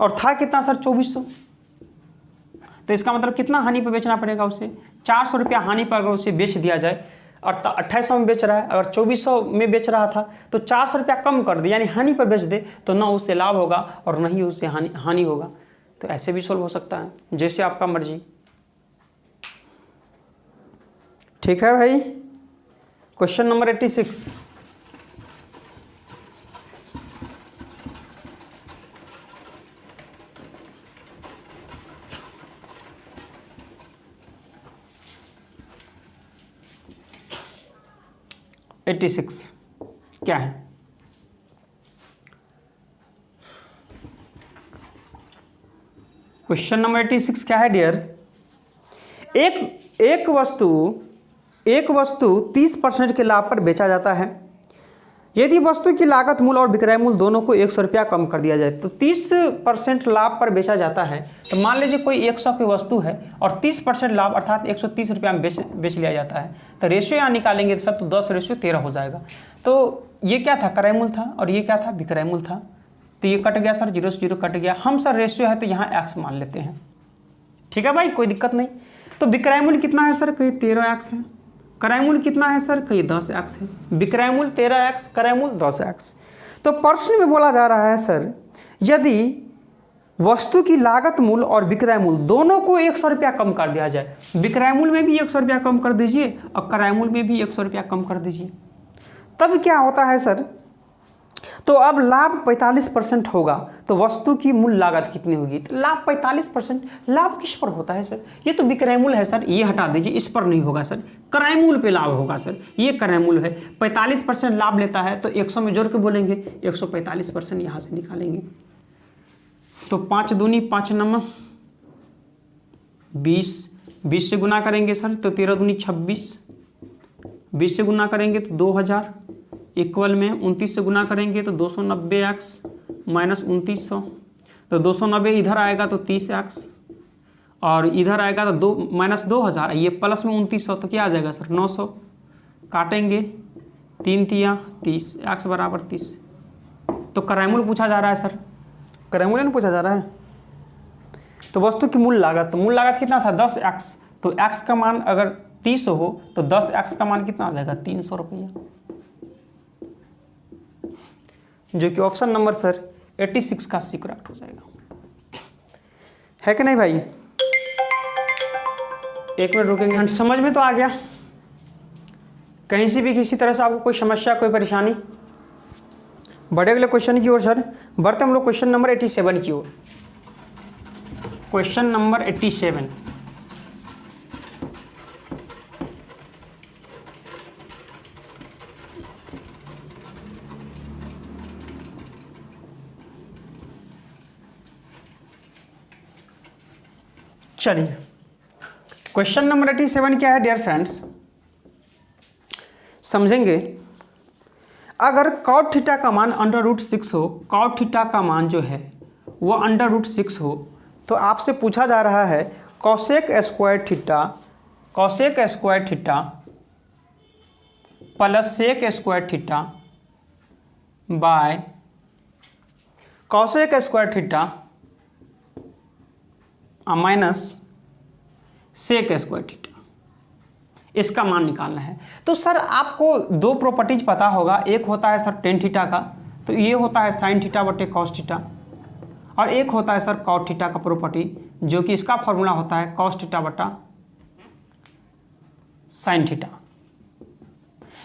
और था कितना सर 2400, तो इसका मतलब कितना हानि पर बेचना पड़ेगा उसे, 400 रुपया हानि पर अगर उसे बेच दिया जाए, और 2800 में बेच रहा है, अगर 2400 में बेच रहा था तो 400 रुपया कम कर दे, यानी हानि पर बेच दे, तो ना उससे लाभ होगा और ना ही उससे हानि होगा। तो ऐसे भी सोल्व हो सकता है, जैसे आपका मर्जी। ठीक है भाई। क्वेश्चन नंबर 86, क्या है, क्वेश्चन नंबर 86 क्या है डियर, एक वस्तु 30% के लाभ पर बेचा जाता है। यदि वस्तु की लागत मूल्य और विक्रय मूल्य दोनों को 100 रुपया कम कर दिया जाए तो 30% लाभ पर बेचा जाता है। तो मान लीजिए कोई 100 की वस्तु है और 30% लाभ अर्थात 130 रुपया में बेच लिया जाता है। तो रेशियो यहाँ निकालेंगे सब तो 10:13 हो जाएगा। तो ये क्या था, क्रय मूल्य था, और ये क्या था, विक्रय मूल्य था। तो ये कट गया सर, 0 से 0 कट गया। हम सर रेशियो है तो यहाँ x मान लेते हैं। ठीक है भाई, कोई दिक्कत नहीं। तो विक्रय मूल्य कितना है सर, कहीं 13x है। क्रय मूल्य कितना है सर, कहीं 10x है। विक्रय मूल्य 13x, क्रय मूल्य 10x। तो प्रश्न में बोला जा रहा है सर, यदि वस्तु की लागत मूल्य और विक्रय मूल्य दोनों को 100 रुपया कम कर दिया जाए, विक्रय मूल्य में भी 100 रुपया कम कर दीजिए और क्रय मूल्य में भी 100 रुपया कम कर दीजिए, तब क्या होता है सर। तो अब लाभ 45% होगा तो वस्तु की मूल लागत कितनी होगी। तो लाभ 45%, लाभ किस पर होता है सर, ये तो विक्रय मूल्य है सर, ये हटा दीजिए, इस पर नहीं होगा सर, क्रय मूल्य पे लाभ होगा सर। ये क्रय मूल्य है, 45% लाभ लेता है तो 100 में जोड़ के बोलेंगे 145% यहाँ से निकालेंगे। तो 5 दूनी 5 नम 20 से गुना करेंगे सर तो 13 दूनी 26, 20 से गुना करेंगे तो 2000, इक्वल में 29 से गुना करेंगे तो 290x माइनस 2900, तो 290 इधर आएगा तो 30x और इधर आएगा तो माइनस 2000, ये प्लस में 2900 तो क्या आ जाएगा सर 900, काटेंगे 3 तिया 30, x बराबर 30। तो क्रय मूल्य पूछा जा रहा है सर, क्रय मूल्य नहीं पूछा जा रहा है। तो वस्तु की मूल लागत, तो मूल लागत कितना था 10x, तो x का मान अगर 30 हो तो 10x का मान कितना आ जाएगा 300 रुपया, जो कि ऑप्शन नंबर सर 86 का सी करेक्ट हो जाएगा। है कि नहीं भाई, एक मिनट रुकेंगे। समझ में तो आ गया, कहीं से भी किसी तरह से आपको कोई समस्या कोई परेशानी। बढ़े अगले क्वेश्चन की ओर सर, बढ़ते हम लोग क्वेश्चन नंबर 87 की ओर। क्वेश्चन नंबर 87, चलिए क्वेश्चन नंबर 87 क्या है डियर फ्रेंड्स, समझेंगे। अगर cot थीटा का मान √6 हो, cot थीटा का मान जो है वो √6 हो, तो आपसे पूछा जा रहा है cosec square theta plus sec square theta by cosec square theta minus sec square theta, इसका मान निकालना है। तो सर आपको दो प्रॉपर्टीज पता होगा, एक होता है सर टेन थीटा का, तो ये होता है साइन थीटा बटे कॉस थीटा, और एक होता है सर कॉट थीटा का प्रॉपर्टी, जो कि इसका फॉर्मूला होता है कॉस थीटा बटा साइन थीटा।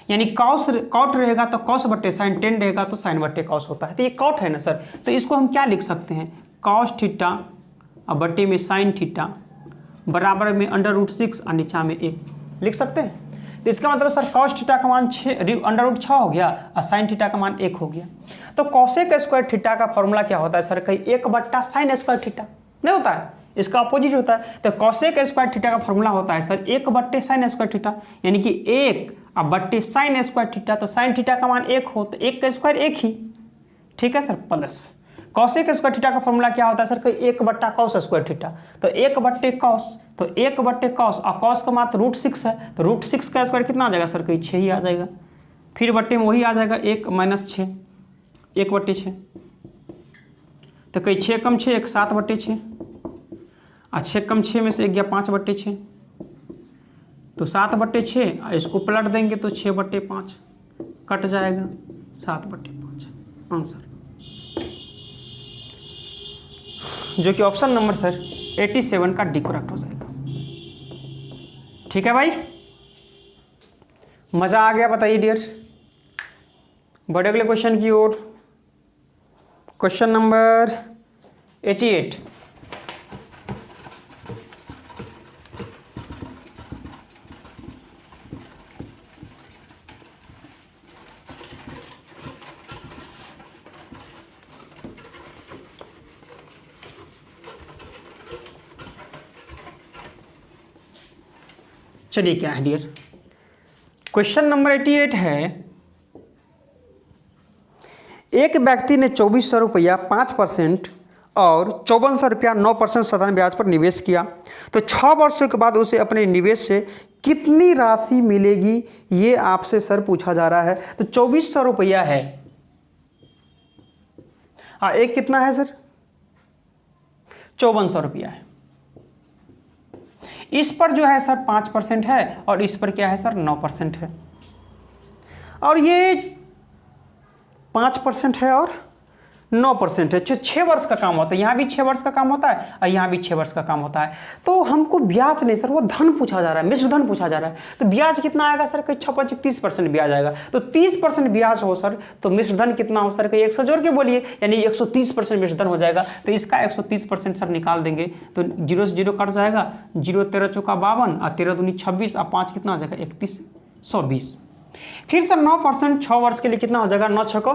यानी कॉट रहेगा तो कॉस बटे साइन, टेन रहेगा तो साइन बटे कॉस होता है। तो ये कॉट है ना सर, तो इसको हम क्या लिख सकते हैं, कॉस थीटा और बटे में साइन थीटा बराबर में √6 और नीचा में 1 लिख सकते हैं। तो इसका मतलब सर कॉस थीटा का मान √6 हो गया और साइन थीटा का मान 1 हो गया। तो कॉसेक स्क्वायर थीटा का फॉर्मूला क्या होता है सर, कहीं 1/sin स्क्वायर थीटा नहीं होता है, इसका अपोजिट होता है। तो कॉसेक स्क्वायर थीटा का फॉर्मूला होता है सर 1/sin स्क्वायर थीटा, यानी कि 1/sin स्क्वायर थीटा। तो साइन थीटा का मान 1 हो तो 1 का स्क्वायर 1 ही, ठीक है sir, plus cosec square theta का फॉर्मूला क्या होता है सर, 1/cos स्क्वायर थीटा। तो 1/cos, तो 1/cos और cos का मान √6 है, तो √6 का स्क्वायर कितना आ जाएगा सर, कहीं 6 ही आ जाएगा। फिर बट्टे में वही आ जाएगा 1 - 6, 1/6, तो कहीं 6 कम 6 1 7/6, और 6 कम 6 में से 1 गया 5/6, तो 7/6, इसको पलट देंगे तो 6/5 कट जाएगा, 7/5 आंसर, जो कि ऑप्शन नंबर सर 87 का डी करेक्ट हो जाएगा। ठीक है भाई, मज़ा आ गया, बताइए डियर। बढ़े अगले क्वेश्चन की ओर, क्वेश्चन नंबर 88। चलिए क्या है डियर, क्वेश्चन नंबर 88 है, एक व्यक्ति ने 2400 रुपया 5% और 5400 रुपया 9% साधारण ब्याज पर निवेश किया, तो 6 वर्षों के बाद उसे अपने निवेश से कितनी राशि मिलेगी, ये आपसे सर पूछा जा रहा है। तो 2400 रुपया है, हाँ एक कितना है सर, 5400 रुपया है। इस पर जो है सर 5% है और इस पर क्या है सर 9% है, और ये 5% है और 9% है। 6 वर्ष का काम होता है, यहाँ भी 6 वर्ष का काम होता है और यहाँ भी 6 वर्ष का काम होता है। तो हमको ब्याज नहीं सर, वो धन पूछा जा रहा है, मिश्र धन पूछा जा रहा है। तो ब्याज कितना आएगा सर, कहीं 6 30% ब्याज आएगा। तो 30% ब्याज हो सर, तो मिश्र धन कितना हो सर, कहीं 100 जोड़ के बोलिए, यानी 130% मिश्र धन हो जाएगा। तो इसका 130% सर निकाल देंगे, तो 0 से 0 कट जाएगा, 0 13 चौका 52 और 13 दूनी 26 और 5 कितना हो जाएगा 31, 120। फिर सर 9% 6 वर्ष के लिए कितना हो जाएगा, 9 6 को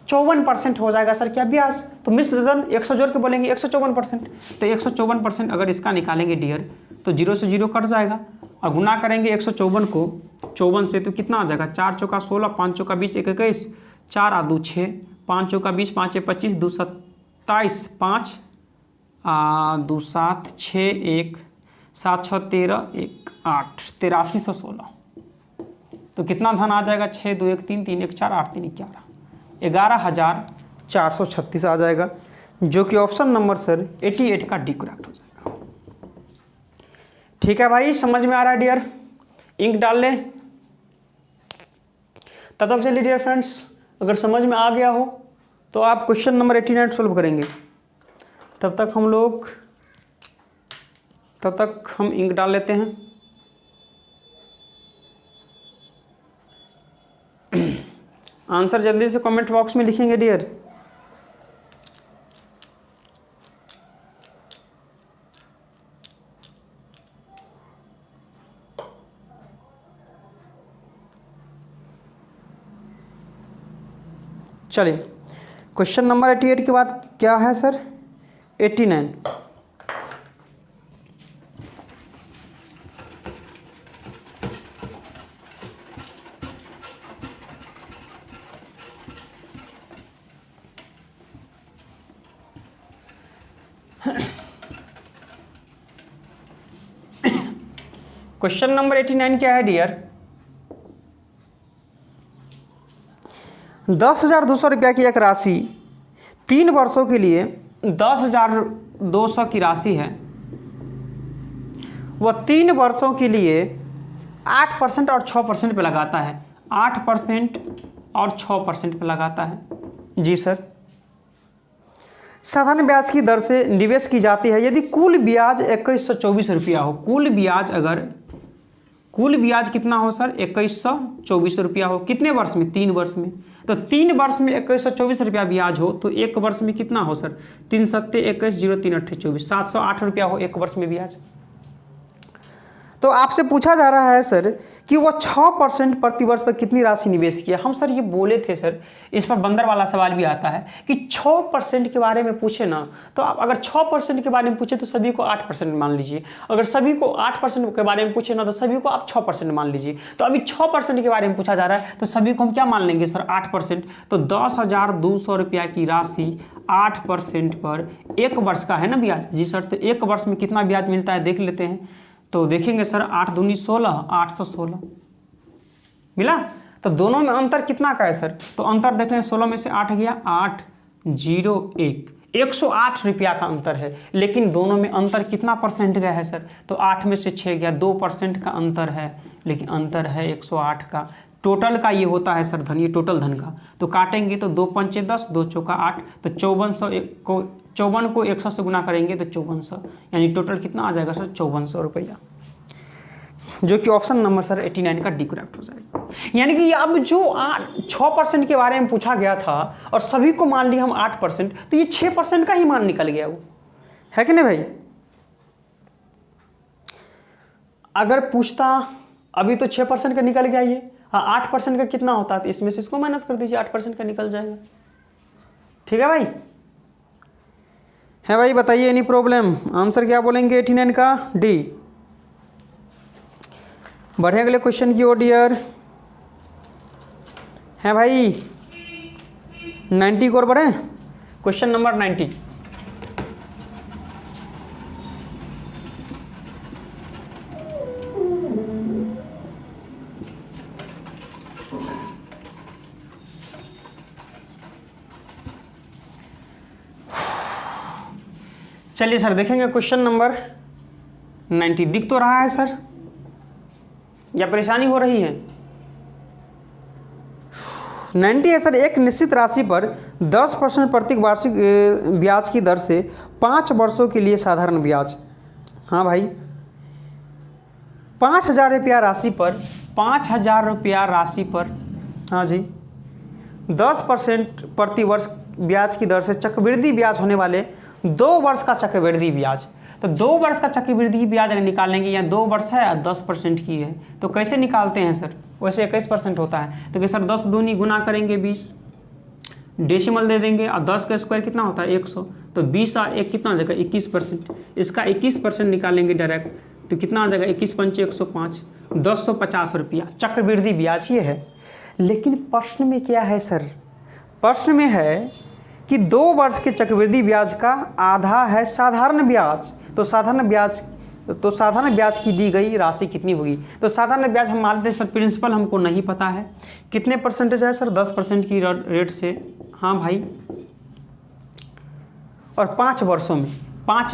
54% हो जाएगा सर क्या ब्याज। तो मिश्र धन 100 जोड़ के बोलेंगे 154%, तो 154% अगर इसका निकालेंगे डियर, तो 0 से 0 कट जाएगा और गुना करेंगे 154 को 54 से, तो कितना आ जाएगा, 4 चौका 16, 5 चौका 20, 1 21, 4 आ 2 6, 5 चौका 20, 5 25, 2 27, 5 2 7 6 1 7 6 13 1 8 8316। तो कितना धन आ जाएगा, 6 2 1 3 3 1 4 8 3 11, 11,436 आ जाएगा, जो कि ऑप्शन नंबर सर 88 का डी करेक्ट हो जाएगा। ठीक है भाई, समझ में आ रहा है डियर, इंक डाल लें। तब तक चलिए डियर फ्रेंड्स, अगर समझ में आ गया हो तो आप क्वेश्चन नंबर 89 सोल्व करेंगे। तब तक हम इंक डाल लेते हैं। आंसर जल्दी से कमेंट बॉक्स में लिखेंगे डियर। चलिए क्वेश्चन नंबर 88 के बाद क्या है सर, 89। क्वेश्चन नंबर 89 क्या है डियर, 10,200 रुपया की एक राशि 3 वर्षों के लिए 10,200 की राशि है, वह 3 वर्षों के लिए 8% और 6% पे लगाता है, 8% और 6% पे लगाता है। जी सर, साधारण ब्याज की दर से निवेश की जाती है यदि कुल ब्याज 2124 रुपया हो। कुल ब्याज कितना हो सर, 2124 रुपया हो, कितने वर्ष में, 3 वर्ष में। तो 3 वर्ष में 2124 रुपया ब्याज हो, तो 1 वर्ष में कितना हो सर, 3 7 21 0 3 8 24, 708 रुपया हो 1 वर्ष में ब्याज। तो आपसे पूछा जा रहा है सर कि वो 6% प्रतिवर्ष पर कितनी राशि निवेश किया। हम सर ये बोले थे सर, इस पर बंदर वाला सवाल भी आता है कि 6% के बारे में पूछे ना, तो आप अगर 6% के बारे में पूछे तो सभी को 8% मान लीजिए, अगर सभी को 8% के बारे में पूछे ना तो सभी को आप 6% मान लीजिए। तो अभी 6% के बारे में पूछा जा रहा है, तो सभी को हम क्या मान लेंगे सर, 8%। तो 10,200 रुपया की राशि 8% पर 1 वर्ष का है ना ब्याज। जी सर, तो 1 वर्ष में कितना ब्याज मिलता है देख लेते हैं। तो देखेंगे सर, 8 दूनी 16, 816 मिला। तो दोनों में अंतर कितना का है सर, तो अंतर देखें, 16 में से 8 गया, 801, 108 रुपया का अंतर है। लेकिन दोनों में अंतर कितना परसेंट का है सर, तो 8 में से 6 गया, 2% का अंतर है, लेकिन अंतर है 108 का। टोटल का ये होता है सर धन, ये टोटल धन का। तो काटेंगे तो 2 पंचे 10, 2 चौका 8, तो 54 को 100 से गुना करेंगे तो 5400, यानी टोटल कितना आ जाएगा सर, 5400 रुपया, जो कि ऑप्शन नंबर सर 89 का डी करेक्ट हो जाएगा। यानी कि अब जो 6% के बारे में पूछा गया था और सभी को मान लिया हम 8%, तो ये 6% का ही मान निकल गया, वो है कि नहीं भाई। अगर पूछता अभी तो 6% का निकल गया ये, 8% का कितना होता है, तो इसमें से इसको माइनस कर दीजिए, 8% का निकल जाएगा। ठीक है भाई, है भाई, बताइए एनी प्रॉब्लम। आंसर क्या बोलेंगे 89 का, डी। बढ़े अगले क्वेश्चन की ओर डियर। है भाई 90 की ओर बढ़े। Question number 90। चलिए सर देखेंगे क्वेश्चन नंबर 90। दिख तो रहा है सर या परेशानी हो रही है? 90 है सर। एक निश्चित राशि पर 10% प्रति वार्षिक ब्याज की दर से 5 वर्षों के लिए साधारण ब्याज। हाँ भाई 5,000 रुपया राशि पर 5,000 रुपया राशि पर, हाँ जी, 10% प्रति वर्ष ब्याज की दर से चक्रवृद्धि ब्याज होने वाले 2 वर्ष का चक्रवृद्धि ब्याज। तो 2 वर्ष का चक्रवृद्धि ब्याज अगर निकालेंगे, या 2 वर्ष है और 10% की है, तो कैसे निकालते हैं सर? वैसे 21% होता है, तो सर 10 दूनी गुना करेंगे 20, डेसिमल दे देंगे, और 10 का स्क्वायर कितना होता है 100, तो 20 और 1 कितना आ जाएगा 21%। इसका 21% निकालेंगे डायरेक्ट, तो कितना आ जाएगा 21 पंचे 105, 1050 रुपया चक्रवृद्धि ब्याज ये है। लेकिन प्रश्न में क्या है सर? प्रश्न में है कि 2 वर्ष के चक्रवृद्धि ब्याज का आधा है साधारण ब्याज। तो साधारण ब्याज की दी गई राशि कितनी होगी? तो साधारण ब्याज हम मानते हैं सर, प्रिंसिपल हमको नहीं पता है कितने परसेंटेज है सर, 10% की रेट से। हाँ भाई, और 5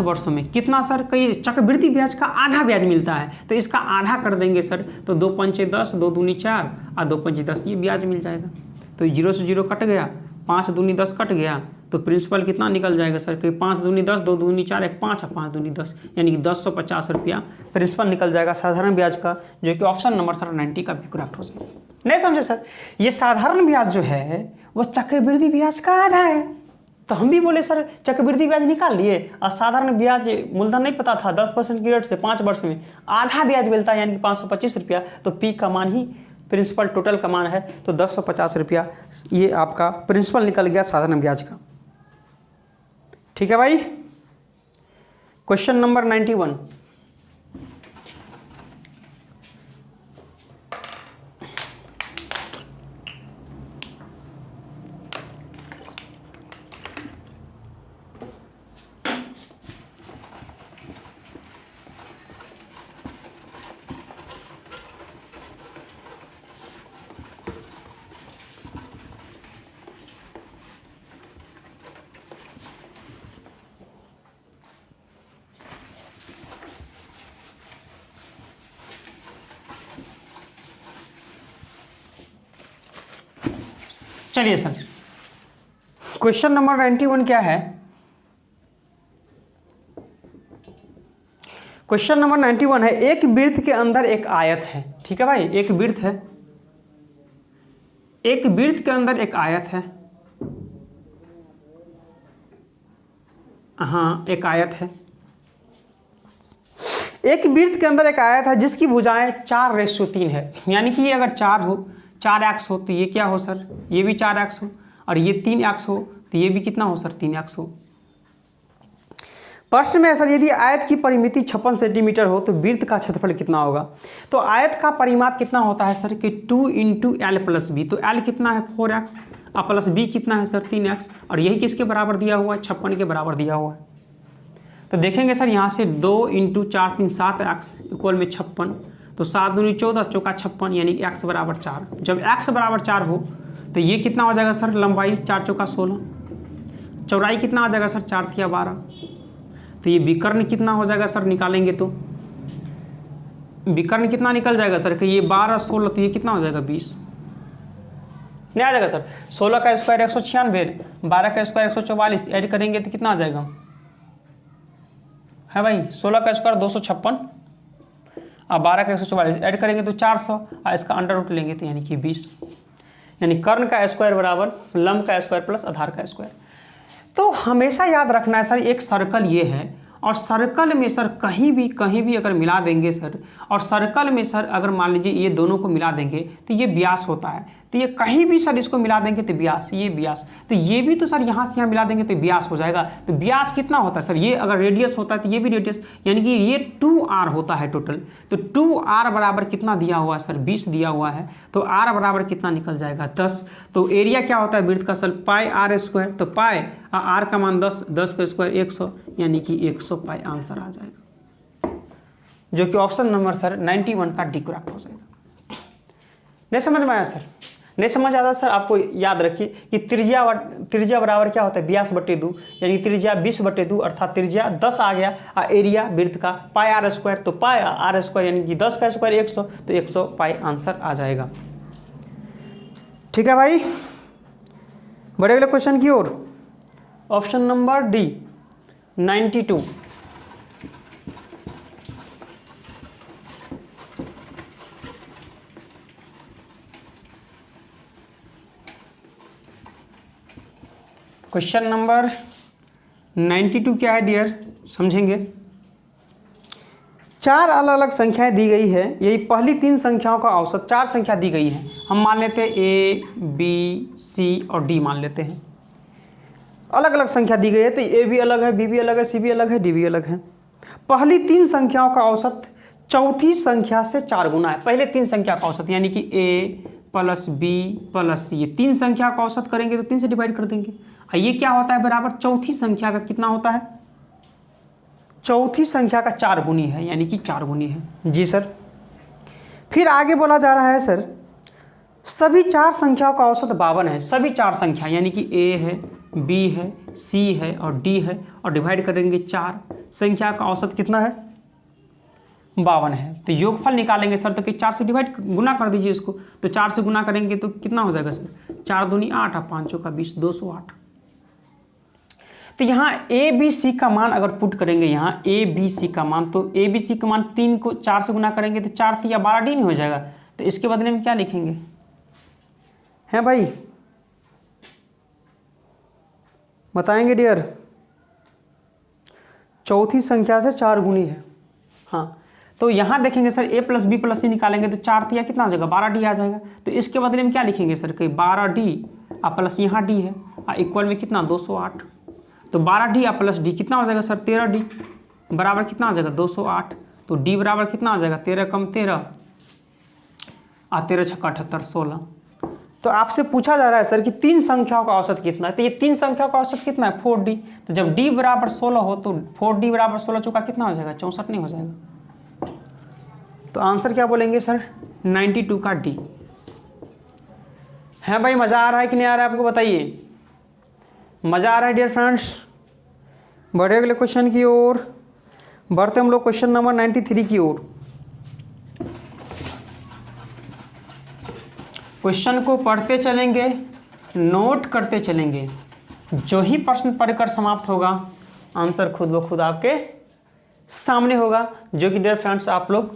वर्षों में कितना सर? कई चक्रवृद्धि ब्याज का आधा ब्याज मिलता है, तो इसका आधा कर देंगे सर, तो 2 पंचे 10, 2 दूनी 4 और 2 पंचे 10, ये ब्याज मिल जाएगा। तो 0 से 0 कट गया, 5 दूनी 10 कट गया, तो प्रिंसिपल कितना निकल जाएगा सर कि 5 दूनी 10, 2 दूनी 4, 1 5 और 5 दूनी 10, यानी कि 1050 रुपया प्रिंसिपल निकल जाएगा साधारण ब्याज का, जो कि ऑप्शन नंबर सर 90 का भी करेक्ट हो जाएगा। नहीं समझे सर? ये साधारण ब्याज जो है वो चक्रवृद्धि ब्याज का आधा है। तो हम भी बोले सर चक्रवृद्धि ब्याज निकाल लिए, और साधारण ब्याज मूलधन नहीं पता था, 10% की रेट से 5 वर्ष में आधा ब्याज मिलता है, यानी कि 525 रुपया। तो पी का मान ही प्रिंसिपल टोटल का मान है, तो 1050 रुपया ये आपका प्रिंसिपल निकल गया साधारण ब्याज का। ठीक है भाई। Question number 91। चलिए सर क्वेश्चन नंबर 91 क्या है? क्वेश्चन नंबर 91 है, एक वृत्त के अंदर एक आयत है। ठीक है भाई, एक वृत्त है, एक वृत्त के अंदर एक आयत है। हाँ एक आयत है, एक वृत्त के अंदर एक आयत है जिसकी भुजाएं 4:3 है। यानी कि ये अगर 4 एक्स हो तो ये क्या हो सर? ये भी 4 एक्स हो, और ये 3 एक्स हो तो ये भी कितना हो सर? 3 एक्स हो। प्रश्न में सर यदि आयत की परिमिति 56 सेंटीमीटर हो तो वृत्त का क्षेत्रफल कितना होगा? तो आयत का परिमाप कितना होता है सर कि 2 × L + B। तो L कितना है 4x, और प्लस B कितना है सर 3x, और यही किसके बराबर दिया हुआ है? 56 के बराबर दिया हुआ है। तो देखेंगे सर यहाँ से 2 × 4 3 7x इक्वल में 56, तो 7 दूनी 14, चौका 56, यानी x बराबर 4। जब x बराबर 4 हो तो ये कितना हो जाएगा सर? लंबाई 4 चौका 16, चौड़ाई कितना आ जाएगा सर? 4 तिया 12। तो ये विकर्ण कितना हो जाएगा सर? निकालेंगे तो विकर्ण कितना निकल जाएगा सर कि ये 12 16, तो ये कितना हो जाएगा 20। नहीं आ जाएगा सर? 16 का स्क्वायर 196, 12 का स्क्वायर 144, ऐड करेंगे तो कितना आ जाएगा? है भाई 16 का स्क्वायर 256 और 12 का 144 ऐड करेंगे तो 400, और इसका अंडर रूट लेंगे तो यानी कि 20। यानी कर्ण का स्क्वायर बराबर लंब का स्क्वायर प्लस आधार का स्क्वायर। तो हमेशा याद रखना है सर, एक सर्कल ये है, और सर्कल में सर कहीं भी अगर मिला देंगे सर, और सर्कल में सर अगर मान लीजिए ये दोनों को मिला देंगे तो ये व्यास होता है। तो ये कहीं भी सर इसको मिला देंगे तो व्यास, ये व्यास, तो ये भी तो सर यहाँ से यहाँ मिला देंगे तो व्यास हो जाएगा। तो व्यास कितना होता है सर, ये अगर रेडियस होता है तो ये भी रेडियस, यानी कि ये 2r होता है टोटल। तो 2r बराबर कितना दिया हुआ है सर, 20 दिया हुआ है, तो r बराबर कितना निकल जाएगा 10। तो एरिया क्या होता है वृत्त का सर, पाई r स्क्वायर, तो पाई r का मान 10, 10 का स्क्वायर 100, यानी कि 100 पाई आंसर आ जाएगा, जो कि ऑप्शन नंबर सर 91 का डी करेक्ट हो जाएगा। नहीं समझ में आया सर, नहीं समझ आता सर, आपको याद रखिए कि त्रिज्या बराबर क्या होता है, व्यास बटे 2, यानी त्रिज्या 20 बटे 2 अर्थात त्रिज्या 10 आ गया, एरिया वृत्त का पाई r स्क्वायर, तो पाई r स्क्वायर यानी कि 10 का स्क्वायर 100, तो 100 पाई आंसर आ जाएगा। ठीक है भाई, बड़े अगले क्वेश्चन की ओर, option number D 92। Question number 92 क्या है डियर, समझेंगे। 4 अलग अलग संख्याएं दी गई है, यही पहली 3 संख्याओं का औसत 4 संख्या दी गई है, हम मान लेते हैं ए बी सी और डी मान लेते हैं। अलग अलग संख्या दी गई है, तो ए भी अलग है, बी भी अलग है, सी भी अलग है, डी भी अलग है। पहली 3 संख्याओं का औसत चौथी संख्या से 4 गुना है। पहले 3 संख्या का औसत यानी कि ए प्लस बी प्लस सी, ये 3 संख्या का औसत करेंगे तो 3 से डिवाइड कर देंगे। ये क्या होता है बराबर चौथी संख्या का कितना होता है, चौथी संख्या का 4 गुनी है, यानी कि 4 गुनी है। जी सर। फिर आगे बोला जा रहा है सर सभी 4 संख्याओं का औसत 52 है। सभी 4 संख्या यानी कि ए है, बी है, सी है और डी है, और डिवाइड करेंगे 4, संख्या का औसत कितना है 52 है। तो योगफल निकालेंगे सर, तो कि 4 से डिवाइड गुना कर दीजिए इसको, तो 4 से गुना करेंगे तो कितना हो जाएगा सर, 4 दूनी 8 और 5 का 20, 208। तो यहाँ ए बी सी का मान अगर पुट करेंगे, यहाँ ए बी सी का मान, तो ए बी सी का मान 3 को 4 से गुना करेंगे तो 4 3 या 12 डी नहीं हो जाएगा। तो इसके बदले में क्या लिखेंगे, हैं भाई बताएंगे डियर, चौथी संख्या से 4 गुनी है। हाँ, तो यहाँ देखेंगे सर ए प्लस बी प्लस सी निकालेंगे तो 4 3 कितना आ जाएगा 12 डी आ जाएगा। तो इसके बदले में क्या लिखेंगे सर, कि 12 डी प्लस यहाँ डी है, इक्वल में कितना 208। तो 12 डी प्लस डी कितना हो जाएगा सर 13 डी बराबर कितना आ जाएगा 208। तो डी बराबर कितना आ जाएगा 13 कम 13 13 छक्का 78 16। तो आपसे पूछा जा रहा है सर कि 3 संख्याओं का औसत कितना है, तो ये 3 संख्याओं का औसत कितना है 4D। तो जब D बराबर 16 हो तो 4D बराबर 16 चौका कितना हो जाएगा 64 नहीं हो जाएगा। तो आंसर क्या बोलेंगे सर 92 का D है। भाई मज़ा आ रहा है कि नहीं आ रहा है आपको बताइए, मज़ा आ रहा है डियर फ्रेंड्स। बढ़े अगले क्वेश्चन की ओर, बढ़ते हम लोग क्वेश्चन नंबर 93 की ओर। क्वेश्चन को पढ़ते चलेंगे, नोट करते चलेंगे, जो ही प्रश्न पढ़कर समाप्त होगा आंसर खुद ब खुद आपके सामने होगा, जो कि डियर फ्रेंड्स आप लोग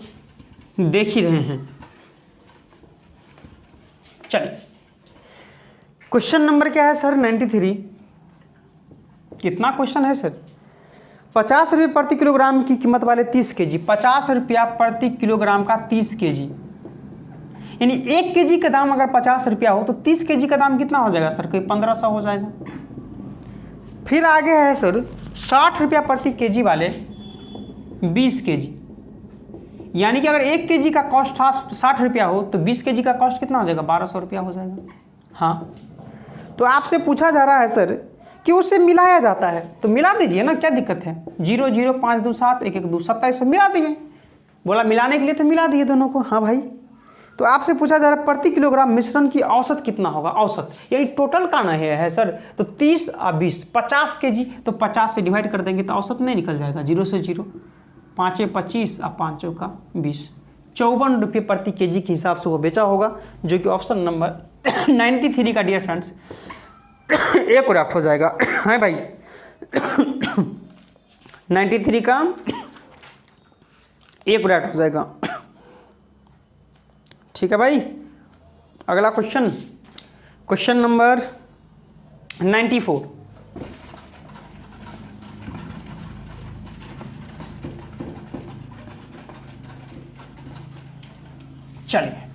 देख ही रहे हैं। चलिए क्वेश्चन नंबर क्या है सर 93। कितना क्वेश्चन है सर, 50 रुपये प्रति किलोग्राम की कीमत वाले 30 kg, 50 रुपया प्रति किलोग्राम का 30 kg, यानी 1 kg का दाम अगर 50 रुपया हो तो 30 kg का दाम कितना हो जाएगा सर, कोई 1500 हो जाएगा। फिर आगे है सर 60 रुपया प्रति kg वाले 20 kg, यानी कि अगर 1 kg का कॉस्ट 60 रुपया हो तो 20 kg का कॉस्ट कितना हो जाएगा 1200 रुपया हो जाएगा। हाँ, तो आपसे पूछा जा रहा है सर कि उसे मिलाया जाता है, तो मिला दीजिए ना, क्या दिक्कत है। 0 0 5 2 7 1 1 2 27 मिला दिए, बोला मिलाने के लिए तो मिला दिए दोनों को। हाँ भाई, तो आपसे पूछा जा रहा है प्रति किलोग्राम मिश्रण की औसत कितना होगा, औसत यही टोटल का ना है सर। तो 30 और 20 50 kg, तो 50 से डिवाइड कर देंगे तो औसत नहीं निकल जाएगा, 0 से 0 5 25 और 5 का 20, 54 रुपये प्रति kg के हिसाब से वो बेचा होगा, जो कि ऑप्शन नंबर 93 का डियर फ्रेंड्स एक करेक्ट हो जाएगा। है भाई 93 का एक करेक्ट हो जाएगा। ठीक है भाई, अगला क्वेश्चन, क्वेश्चन नंबर 94। चलिए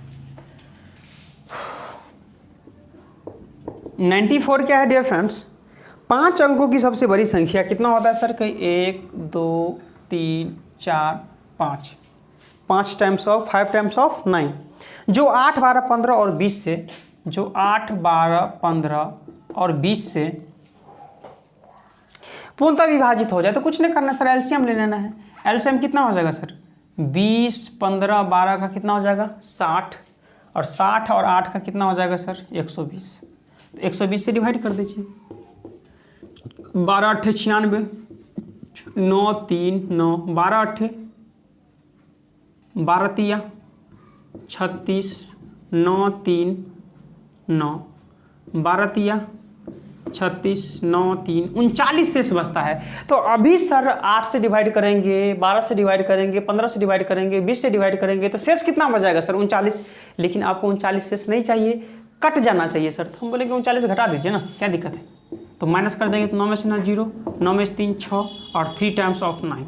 94 क्या है डियर फ्रेंड्स? 5 अंकों की सबसे बड़ी संख्या कितना होता है सर? कि 1 2 3 4 5, 5 टाइम्स ऑफ 5 टाइम्स ऑफ 9, जो 8 12 15 और 20 से, जो 8 12 15 और 20 से पूर्णतः विभाजित हो जाए तो कुछ नहीं करना सर, एलसीएम ले लेना है। एलसीएम कितना हो जाएगा सर? 20 15 12 का कितना हो जाएगा? 60, और 60 और 8 का कितना हो जाएगा सर? 120। 120 से डिवाइड कर दीजिए। 12 8 96, 9 3 9, 12 8 12 तिया 36, 9 3 9, 12 तिया 36, 9 3 39 शेष बचता है। तो अभी सर 8 से डिवाइड करेंगे, 12 से डिवाइड करेंगे, 15 से डिवाइड करेंगे, 20 से डिवाइड करेंगे तो शेष कितना बच जाएगा सर? 39। लेकिन आपको 39 शेष नहीं चाहिए, कट जाना चाहिए सर। तो हम बोलेंगे 39 घटा दीजिए ना, क्या दिक्कत है? तो माइनस कर देंगे तो 9 में से 9 0, 9 में से 3 6 और 3 टाइम्स ऑफ 9,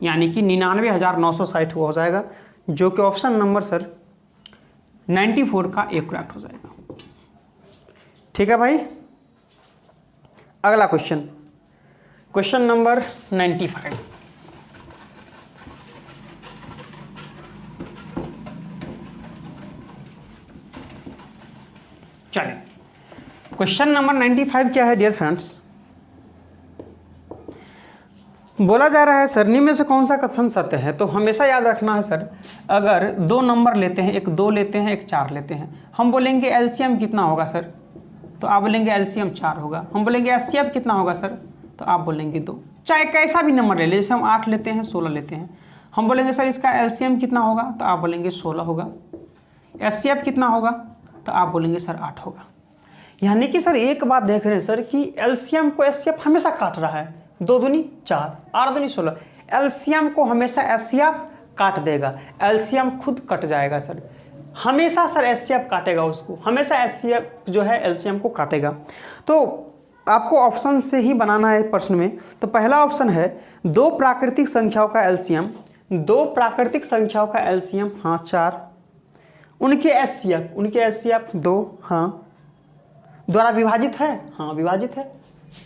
यानी कि 99,960 हो जाएगा, जो कि ऑप्शन नंबर सर 94 का एक करेक्ट हो जाएगा। ठीक है भाई। अगला क्वेश्चन, क्वेश्चन नंबर 95। चलिए, क्वेश्चन नंबर 95 क्या है डियर फ्रेंड्स? बोला जा रहा है सर निम्न में से कौन सा कथन सत्य है? तो हमेशा याद रखना है सर, अगर 2 नंबर लेते हैं, एक 2 लेते हैं, एक 4 लेते हैं, हम बोलेंगे एलसीएम कितना होगा सर? तो आप बोलेंगे एलसीएम 4 होगा। हम बोलेंगे एचसीएफ कितना होगा सर? तो आप बोलेंगे 2। चाहे कैसा भी नंबर ले, जैसे हम 8 लेते हैं, 16 लेते हैं, हम बोलेंगे सर इसका एलसीएम कितना होगा? तो आप बोलेंगे 16 होगा। एचसीएफ कितना होगा? तो आप बोलेंगे सर 8 होगा। यानी कि सर एक बात देख रहे हैं सर कि एलसीएम को एचसीएफ हमेशा काट रहा है। 2 दूनी 4, 8 दूनी 16, एलसीएम को हमेशा एचसीएफ काट देगा, एलसीएम खुद कट जाएगा सर। हमेशा सर एचसीएफ काटेगा उसको, हमेशा एचसीएफ जो है एलसीएम को काटेगा। तो आपको ऑप्शन से ही बनाना है प्रश्न में। तो पहला ऑप्शन है 2 प्राकृतिक संख्याओं का एलसीएम, 2 प्राकृतिक संख्याओं का एलसीएम, हाँ 4, उनके एचसीएफ 2, हाँ, द्वारा विभाजित है, हाँ विभाजित है।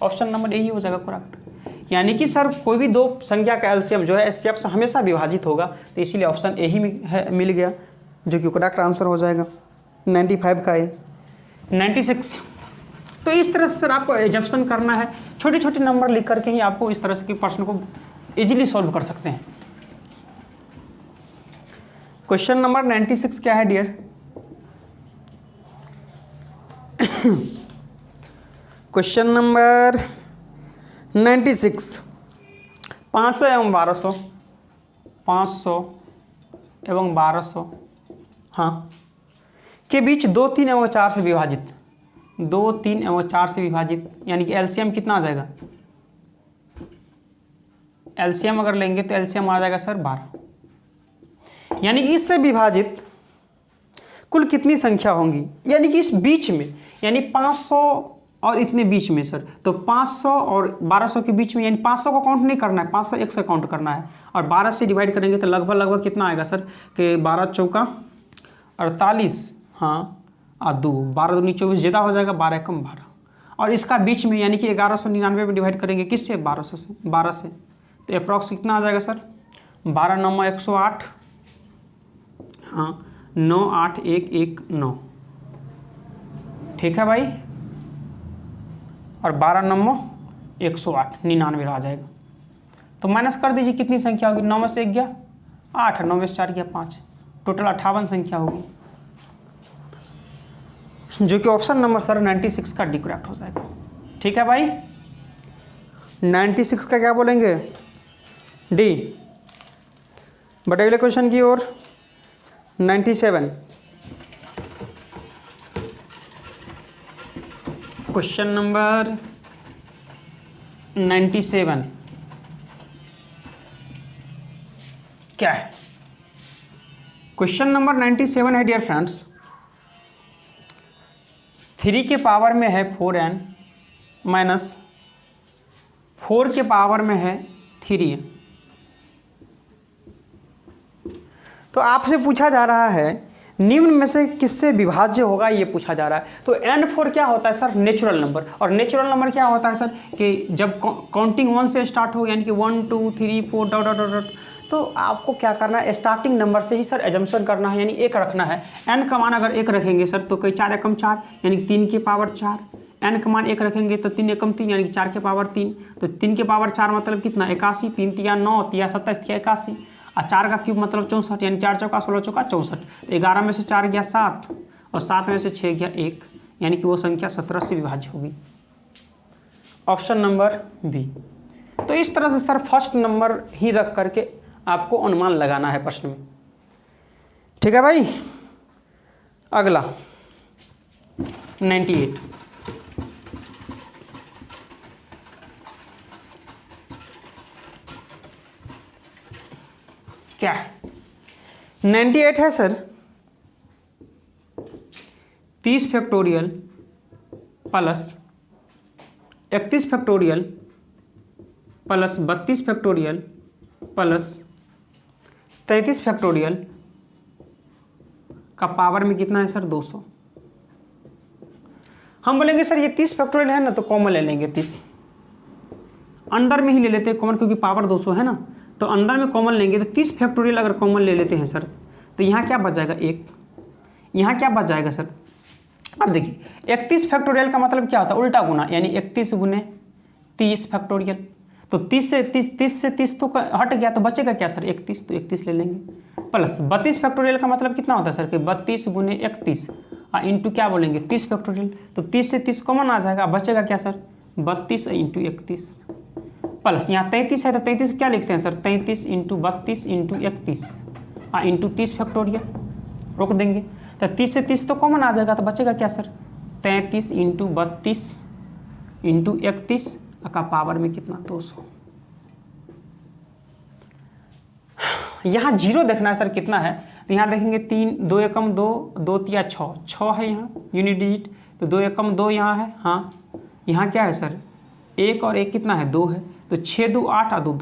ऑप्शन नंबर यही हो जाएगा करेक्ट। यानी कि सर कोई भी 2 संख्या का एलसीएम जो है एचसीएफ से हमेशा विभाजित होगा, तो इसीलिए ऑप्शन यही मिल गया, जो कि करेक्ट आंसर हो जाएगा 95 का ए। 96, तो इस तरह से सर आपको एजम्पशन करना है, छोटे छोटे नंबर लिख करके ही आपको इस तरह से प्रश्न को इजीली सॉल्व कर सकते हैं। क्वेश्चन नंबर 96 क्या है डियर? क्वेश्चन नंबर 96, 500 एवं 1200, 500 एवं 1200 हाँ के बीच 2 3 एवं 4 से विभाजित, 2 3 एवं 4 से विभाजित, यानी कि एलसीएम कितना आ जाएगा? एलसीएम अगर लेंगे तो एलसीएम आ जाएगा सर 12, यानी कि इससे विभाजित कुल कितनी संख्या होंगी? यानी कि इस बीच में, यानी 500 और इतने बीच में सर, तो 500 और 1200 के बीच में, यानी 500 को काउंट नहीं करना है, 500 एक से काउंट करना है, और 12 से डिवाइड करेंगे तो लगभग कितना आएगा सर? कि 12 चौका 48, हाँ, और 2, 12 दूनी 24, ज़्यादा हो जाएगा, 12 कम 12, और इसका बीच में यानी कि 1199 में डिवाइड करेंगे किससे? 12 से, तो अप्रॉक्स कितना आ जाएगा सर? 12 9 108, हाँ 9 8 1 1 9, ठीक है भाई, और 12 9 108, 99 आ जाएगा। तो माइनस कर दीजिए, कितनी संख्या होगी? 9 में से 1 गया 8, 9 में से 4 गया 5, टोटल 58 संख्या होगी, जो कि ऑप्शन नंबर सर 96 का डी करेक्ट हो जाएगा। ठीक है भाई, 96 का क्या बोलेंगे? डी। बट अगले क्वेश्चन की ओर 97, क्वेश्चन नंबर 97 क्या है? क्वेश्चन नंबर 97 है डियर फ्रेंड्स, 3 के पावर में है 4n माइनस 4 के पावर में है 3n। तो आपसे पूछा जा रहा है निम्न में से किससे विभाज्य होगा ये पूछा जा रहा है। तो n4 क्या होता है सर, नेचुरल नंबर। और नेचुरल नंबर क्या होता है सर कि जब काउंटिंग 1 से स्टार्ट हो, यानी कि 1 2 3 4 डॉट डॉट डॉट, तो आपको क्या करना है, स्टार्टिंग नंबर से ही सर एजम्पशन करना है, यानी 1 रखना है। n का मान अगर 1 रखेंगे सर तो कई 4 एकम 4 यानी 3 के पावर 4, n का मान 1 रखेंगे तो 3 एकम 3 यानी कि 4 के पावर 3, तो 3 के पावर 4 मतलब कितना 81, 3 तिया 9, तिया 27, तिया 81, और 4 का क्यूब मतलब 64, यानी 4 चौका 16 चौका 64। तो 11 में से 4 गया 7 और 7 में से 6 गया 1, यानी कि वो संख्या 17 से विभाज्य होगी। Option number B. तो इस तरह से सर फर्स्ट नंबर ही रख करके आपको अनुमान लगाना है प्रश्न में। ठीक है भाई, अगला 98। क्या है 98 है sir 30 factorial plus 31 factorial plus 32 factorial plus 33 factorial का पावर में कितना है सर 200। हम बोलेंगे सर ये 30 फैक्टोरियल है ना, तो कॉमन ले लेंगे 30, अंदर में ही ले लेते हैं कॉमन, क्योंकि पावर 200 है ना, तो अंदर में कॉमन लेंगे तो 30 फैक्टोरियल अगर कॉमन ले लेते हैं सर तो यहाँ क्या बच जाएगा 1, यहाँ क्या बच जाएगा सर। अब देखिए 31 फैक्टोरियल का मतलब क्या होता है, उल्टा गुना, यानी 31 गुने 30 फैक्टोरियल, तो 30 से 30 तो हट गया, तो बचेगा क्या सर 31, तो 31 ले लेंगे। प्लस 32 फैक्टोरियल का मतलब कितना होता है सर कि 32 गुने 31 और इंटू क्या बोलेंगे 30 फैक्टोरियल, तो 30 से 30 कॉमन आ जाएगा, बचेगा क्या सर 32 इंटू 31। प्लस यहाँ 33 है तो 33 क्या लिखते हैं सर 33 इंटू 32 इंटू 31 और इंटू 30 फैक्टोरियल, रोक देंगे, तो 30 से 30 तो कॉमन आ जाएगा, तो बचेगा क्या सर 33 इंटू 32 इंटू 31 का पावर में कितना 200। यहाँ जीरो देखना है सर कितना है, तो यहाँ देखेंगे 3 2 एकम 2 2 तिया 6 है यहाँ यूनिट डिजिट, तो 2 एकम 2 यहाँ है, हाँ यहाँ क्या है सर 1 और 1 कितना है 2 है, तो 6 2 8 और 2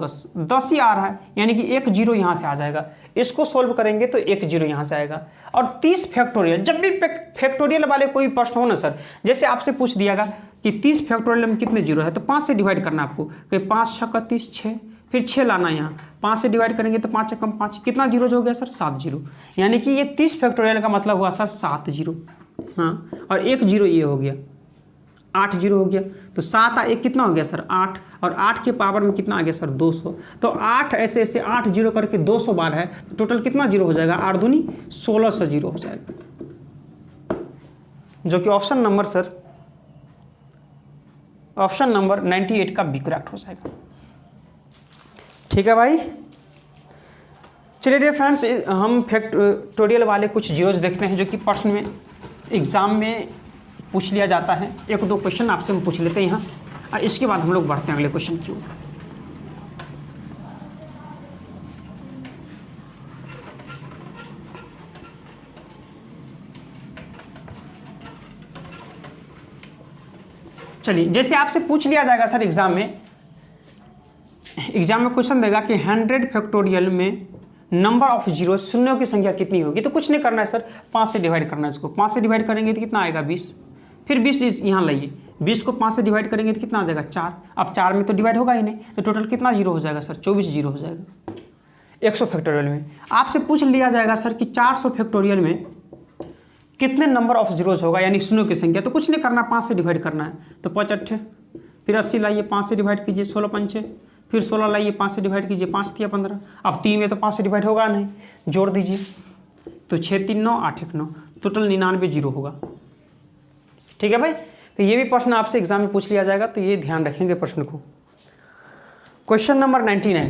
10 ही आ रहा है, यानी कि 1 जीरो यहाँ से आ जाएगा। इसको सोल्व करेंगे तो 1 जीरो यहाँ से आएगा। और 30 फैक्टोरियल, जब भी फैक्टोरियल वाले कोई प्रश्न हो ना सर, जैसे आपसे पूछ दियागा कि 30 फैक्टोरियल में कितने जीरो है, तो 5 से डिवाइड करना आपको, कि 5 6 का 30 6, फिर 6 लाना यहाँ, 5 से डिवाइड करेंगे तो 5 एकम 5, कितना जीरो हो गया सर 7 जीरो, यानी कि ये 30 फैक्टोरियल का मतलब हुआ सर 7 जीरो, हाँ, और 1 जीरो ये हो गया 8 जीरो हो गया, तो 7 और 1 कितना हो गया सर 8, और 8 के पावर में कितना आ गया सर 200, तो 8 ऐसे ऐसे 8 जीरो करके 200 बार है, तो टोटल कितना जीरो हो जाएगा 8 दूनी 1600 जीरो हो जाएगा, जो कि option number sir option number 98 का बी करेक्ट हो जाएगा। ठीक है भाई, चलिए डियर फ्रेंड्स, हम फैक्टोरियल वाले कुछ जीरोज देखते हैं जो कि प्रश्न में एग्जाम में पूछ लिया जाता है। 1-2 क्वेश्चन आपसे हम पूछ लेते हैं यहाँ, और इसके बाद हम लोग बढ़ते हैं अगले क्वेश्चन की ओर। चलिए, जैसे आपसे पूछ लिया जाएगा सर एग्जाम में क्वेश्चन देगा कि 100 फैक्टोरियल में नंबर ऑफ जीरो, शून्यों की संख्या कितनी होगी, तो कुछ नहीं करना है सर, 5 से डिवाइड करना है इसको, 5 से डिवाइड करेंगे तो कितना आएगा 20, फिर 20 यहाँ लाइए, 20 को 5 से डिवाइड करेंगे तो कितना आ जाएगा 4, अब 4 में तो डिवाइड होगा ही नहीं, तो टोटल कितना जीरो हो जाएगा सर 24 जीरो हो जाएगा। 100 फैक्टोरियल में आपसे पूछ लिया जाएगा सर कि 400 फैक्टोरियल में कितने नंबर ऑफ जीरोज होगा, यानी शून्यों की संख्या, तो कुछ नहीं करना, 5 से डिवाइड करना है, तो 5 8, फिर 80 लाइए 5 से डिवाइड कीजिए, 16 5, फिर 16 लाइए 5 से डिवाइड कीजिए, 5 3 15, अब 3 में तो 5 से डिवाइड होगा नहीं, जोड़ दीजिए, तो 6 3 9 8 1 9, टोटल 99 जीरो होगा। ठीक है भाई, तो ये भी प्रश्न आपसे एग्जाम में पूछ लिया जाएगा, तो ये ध्यान रखेंगे प्रश्न को। क्वेश्चन नंबर 99,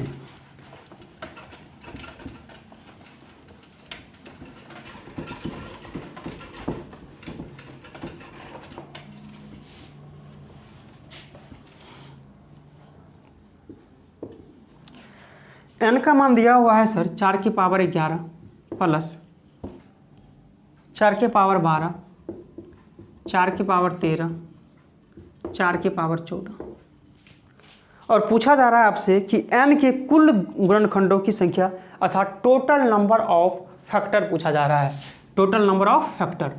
n का मान दिया हुआ है सर 4 की पावर 11 प्लस 4 की पावर 12, 4 की पावर 13, 4 की पावर 14, और पूछा जा रहा है आपसे कि n के कुल गुणनखंडों की संख्या अर्थात टोटल नंबर ऑफ फैक्टर पूछा जा रहा है। Total number of factor.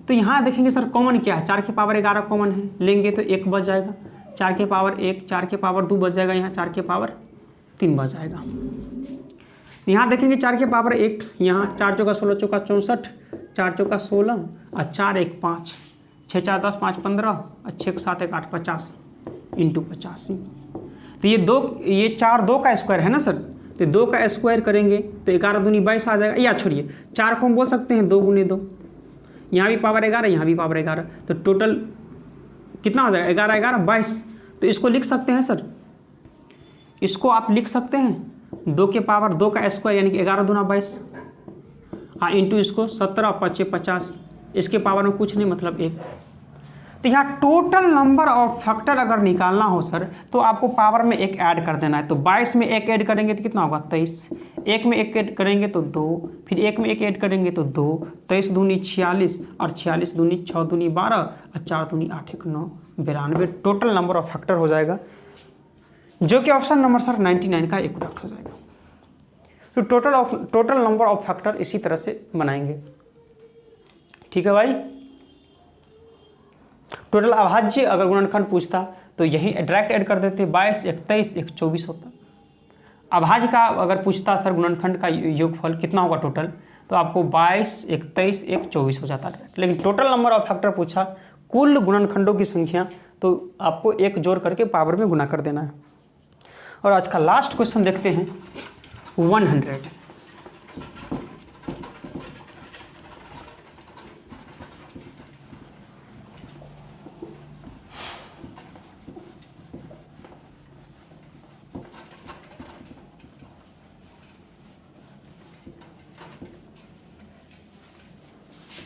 तो यहाँ देखेंगे सर कॉमन क्या है, 4 की पावर 11 कॉमन है, लेंगे तो 1 बच जाएगा, 4 की पावर 1, 4 की पावर 2 बच जाएगा, यहाँ 4 की पावर 3 बच जाएगा। यहाँ देखेंगे 4 की पावर 1, यहाँ 4 चौका 16 चौका 64, 4 चौका 16 और 4 1 5, 6 4 10 5 15 और 6 7 1 8 50 इंटू 85। तो ये 4 2 का स्क्वायर है ना सर, तो 2 का स्क्वायर करेंगे तो 11 दूनी 22 आ जाएगा, या छोड़िए 4 को हम बोल सकते हैं 2 गुने 2, यहाँ भी पावर 11 यहाँ भी पावर 11, तो टोटल कितना हो जाएगा 11 11 22। तो इसको लिख सकते हैं सर, इसको आप लिख सकते हैं 2 के पावर 2 का स्क्वायर यानी कि 11 दूना 22, हाँ इंटू इसको 17 25 50, इसके पावर में कुछ नहीं मतलब 1। तो यहाँ टोटल नंबर ऑफ फैक्टर अगर निकालना हो सर तो आपको पावर में 1 ऐड कर देना है। तो 22 में 1 ऐड करेंगे तो कितना होगा 23, 1 में 1 ऐड करेंगे तो 2, फिर 1 में 1 ऐड करेंगे तो 2, 23 दूनी 46 और 46 दूनी 6 दूनी 12 और 4 दूनी 8 1 9 92 टोटल नंबर ऑफ फैक्टर हो जाएगा, जो कि ऑप्शन नंबर सर 99 का इक्वलेंट हो जाएगा। तो टोटल नंबर ऑफ फैक्टर इसी तरह से बनाएंगे, ठीक है भाई। टोटल अभाज्य अगर गुणनखंड पूछता तो यही डायरेक्ट ऐड कर देते, 22 1 23 1 24 होता। अभाज्य का अगर पूछता सर गुणनखंड का योगफल कितना होगा टोटल, तो आपको 22 1 23 1 24 हो जाता डायरेक्ट। लेकिन टोटल नंबर ऑफ फैक्टर पूछा कुल गुणनखंडों की संख्या, तो आपको 1 जोड़ करके पावर में गुना कर देना है। और आज का लास्ट क्वेश्चन देखते हैं 100।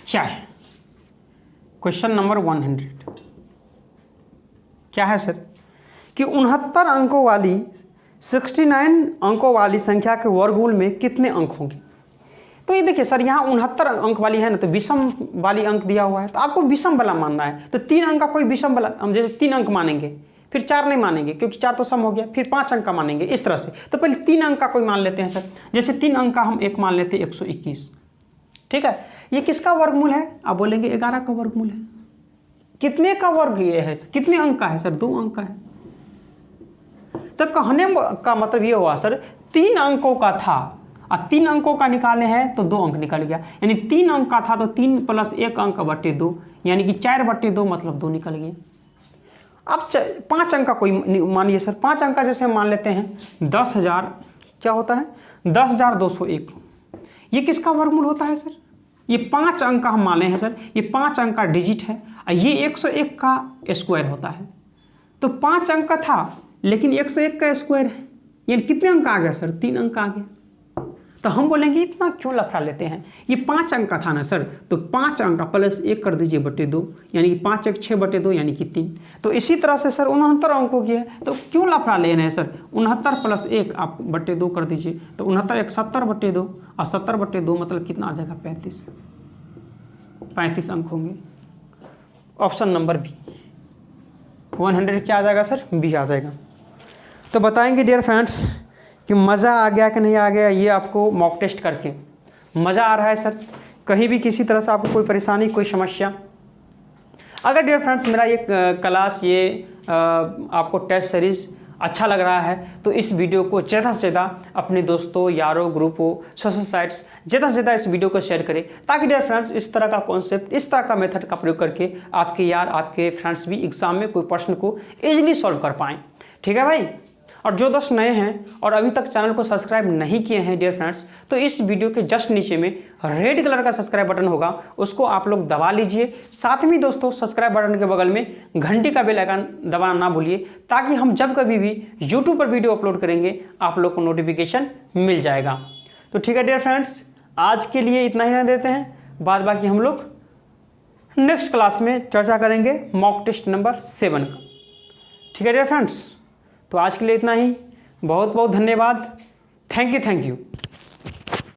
क्या है क्वेश्चन नंबर 100? क्या है सर कि 69 अंकों वाली 69 अंकों वाली संख्या के वर्गमूल में कितने अंक होंगे। तो ये देखिए सर यहाँ 69 अंक वाली है ना, तो विषम वाली अंक दिया हुआ है, तो आपको विषम वाला मानना है। तो 3 अंक का कोई विषम वाला, हम जैसे 3 अंक मानेंगे, फिर 4 नहीं मानेंगे क्योंकि 4 तो सम हो गया, फिर 5 अंक का मानेंगे इस तरह से। तो पहले 3 अंक का कोई मान लेते हैं सर, जैसे 3 अंक का हम एक मान लेते हैं 121, ठीक है। ये किसका वर्गमूल है, आप बोलेंगे 11 का वर्गमूल है। कितने का वर्ग ये है, कितने अंक का है सर, 2 अंक का है। तो कहने का मतलब ये हुआ सर 3 अंकों का था और 3 अंकों का निकाले हैं तो 2 अंक निकल गया, यानी 3 अंक का था तो 3 + 1 अंक बटे 2 यानी कि 4/2 मतलब 2 निकल गया। अब 5 अंक का कोई मानिए सर, 5 अंक का जैसे मान लेते हैं 10,000, क्या होता है 10,201, ये किसका वर्गमूल होता है सर, ये 5 अंक का हम माने हैं सर, ये 5 अंक का डिजिट है और ये 101 का स्क्वायर होता है। तो 5 अंक का था लेकिन 101 का स्क्वायर है, यानी कितने अंक आ गया सर, 3 अंक आ गया। तो हम बोलेंगे इतना क्यों लफड़ा लेते हैं, ये 5 अंक का था ना सर, तो 5 अंक का +1 कर दीजिए बटे 2 यानी कि 5 1 6/2 यानी कि 3। तो इसी तरह से सर 69 अंकों की है, तो क्यों लफड़ा ले रहे हैं सर, 69 + 1 आप बटे 2 कर दीजिए, तो 69 1 70/2 और 70/2 मतलब कितना आ जाएगा 35 अंक होंगे। ऑप्शन नंबर बी 100 क्या आ जाएगा सर, बी आ जाएगा। तो बताएंगे डियर फ्रेंड्स कि मज़ा आ गया कि नहीं आ गया, ये आपको मॉक टेस्ट करके मज़ा आ रहा है सर, कहीं भी किसी तरह से आपको कोई परेशानी कोई समस्या। अगर डियर फ्रेंड्स मेरा ये क्लास ये आपको टेस्ट सीरीज़ अच्छा लग रहा है तो इस वीडियो को ज़्यादा से ज़्यादा अपने दोस्तों यारों ग्रुपों सोशल साइट्स ज़्यादा से ज़्यादा इस वीडियो को शेयर करें, ताकि डियर फ्रेंड्स इस तरह का कॉन्सेप्ट इस तरह का मेथड का प्रयोग करके आपके यार आपके फ्रेंड्स भी एग्जाम में कोई प्रश्न को ईजिली सॉल्व कर पाएँ, ठीक है भाई। और जो दोस्त नए हैं और अभी तक चैनल को सब्सक्राइब नहीं किए हैं डियर फ्रेंड्स, तो इस वीडियो के जस्ट नीचे में रेड कलर का सब्सक्राइब बटन होगा, उसको आप लोग दबा लीजिए। साथ में दोस्तों सब्सक्राइब बटन के बगल में घंटी का बेल आइकन दबाना ना भूलिए, ताकि हम जब कभी भी यूट्यूब पर वीडियो अपलोड करेंगे आप लोग को नोटिफिकेशन मिल जाएगा। तो ठीक है डियर फ्रेंड्स, आज के लिए इतना ही रहने देते हैं, बाद बाकी हम लोग नेक्स्ट क्लास में चर्चा करेंगे मॉक टेस्ट नंबर 7 का, ठीक है डियर फ्रेंड्स। तो आज के लिए इतना ही, बहुत बहुत धन्यवाद, थैंक यू।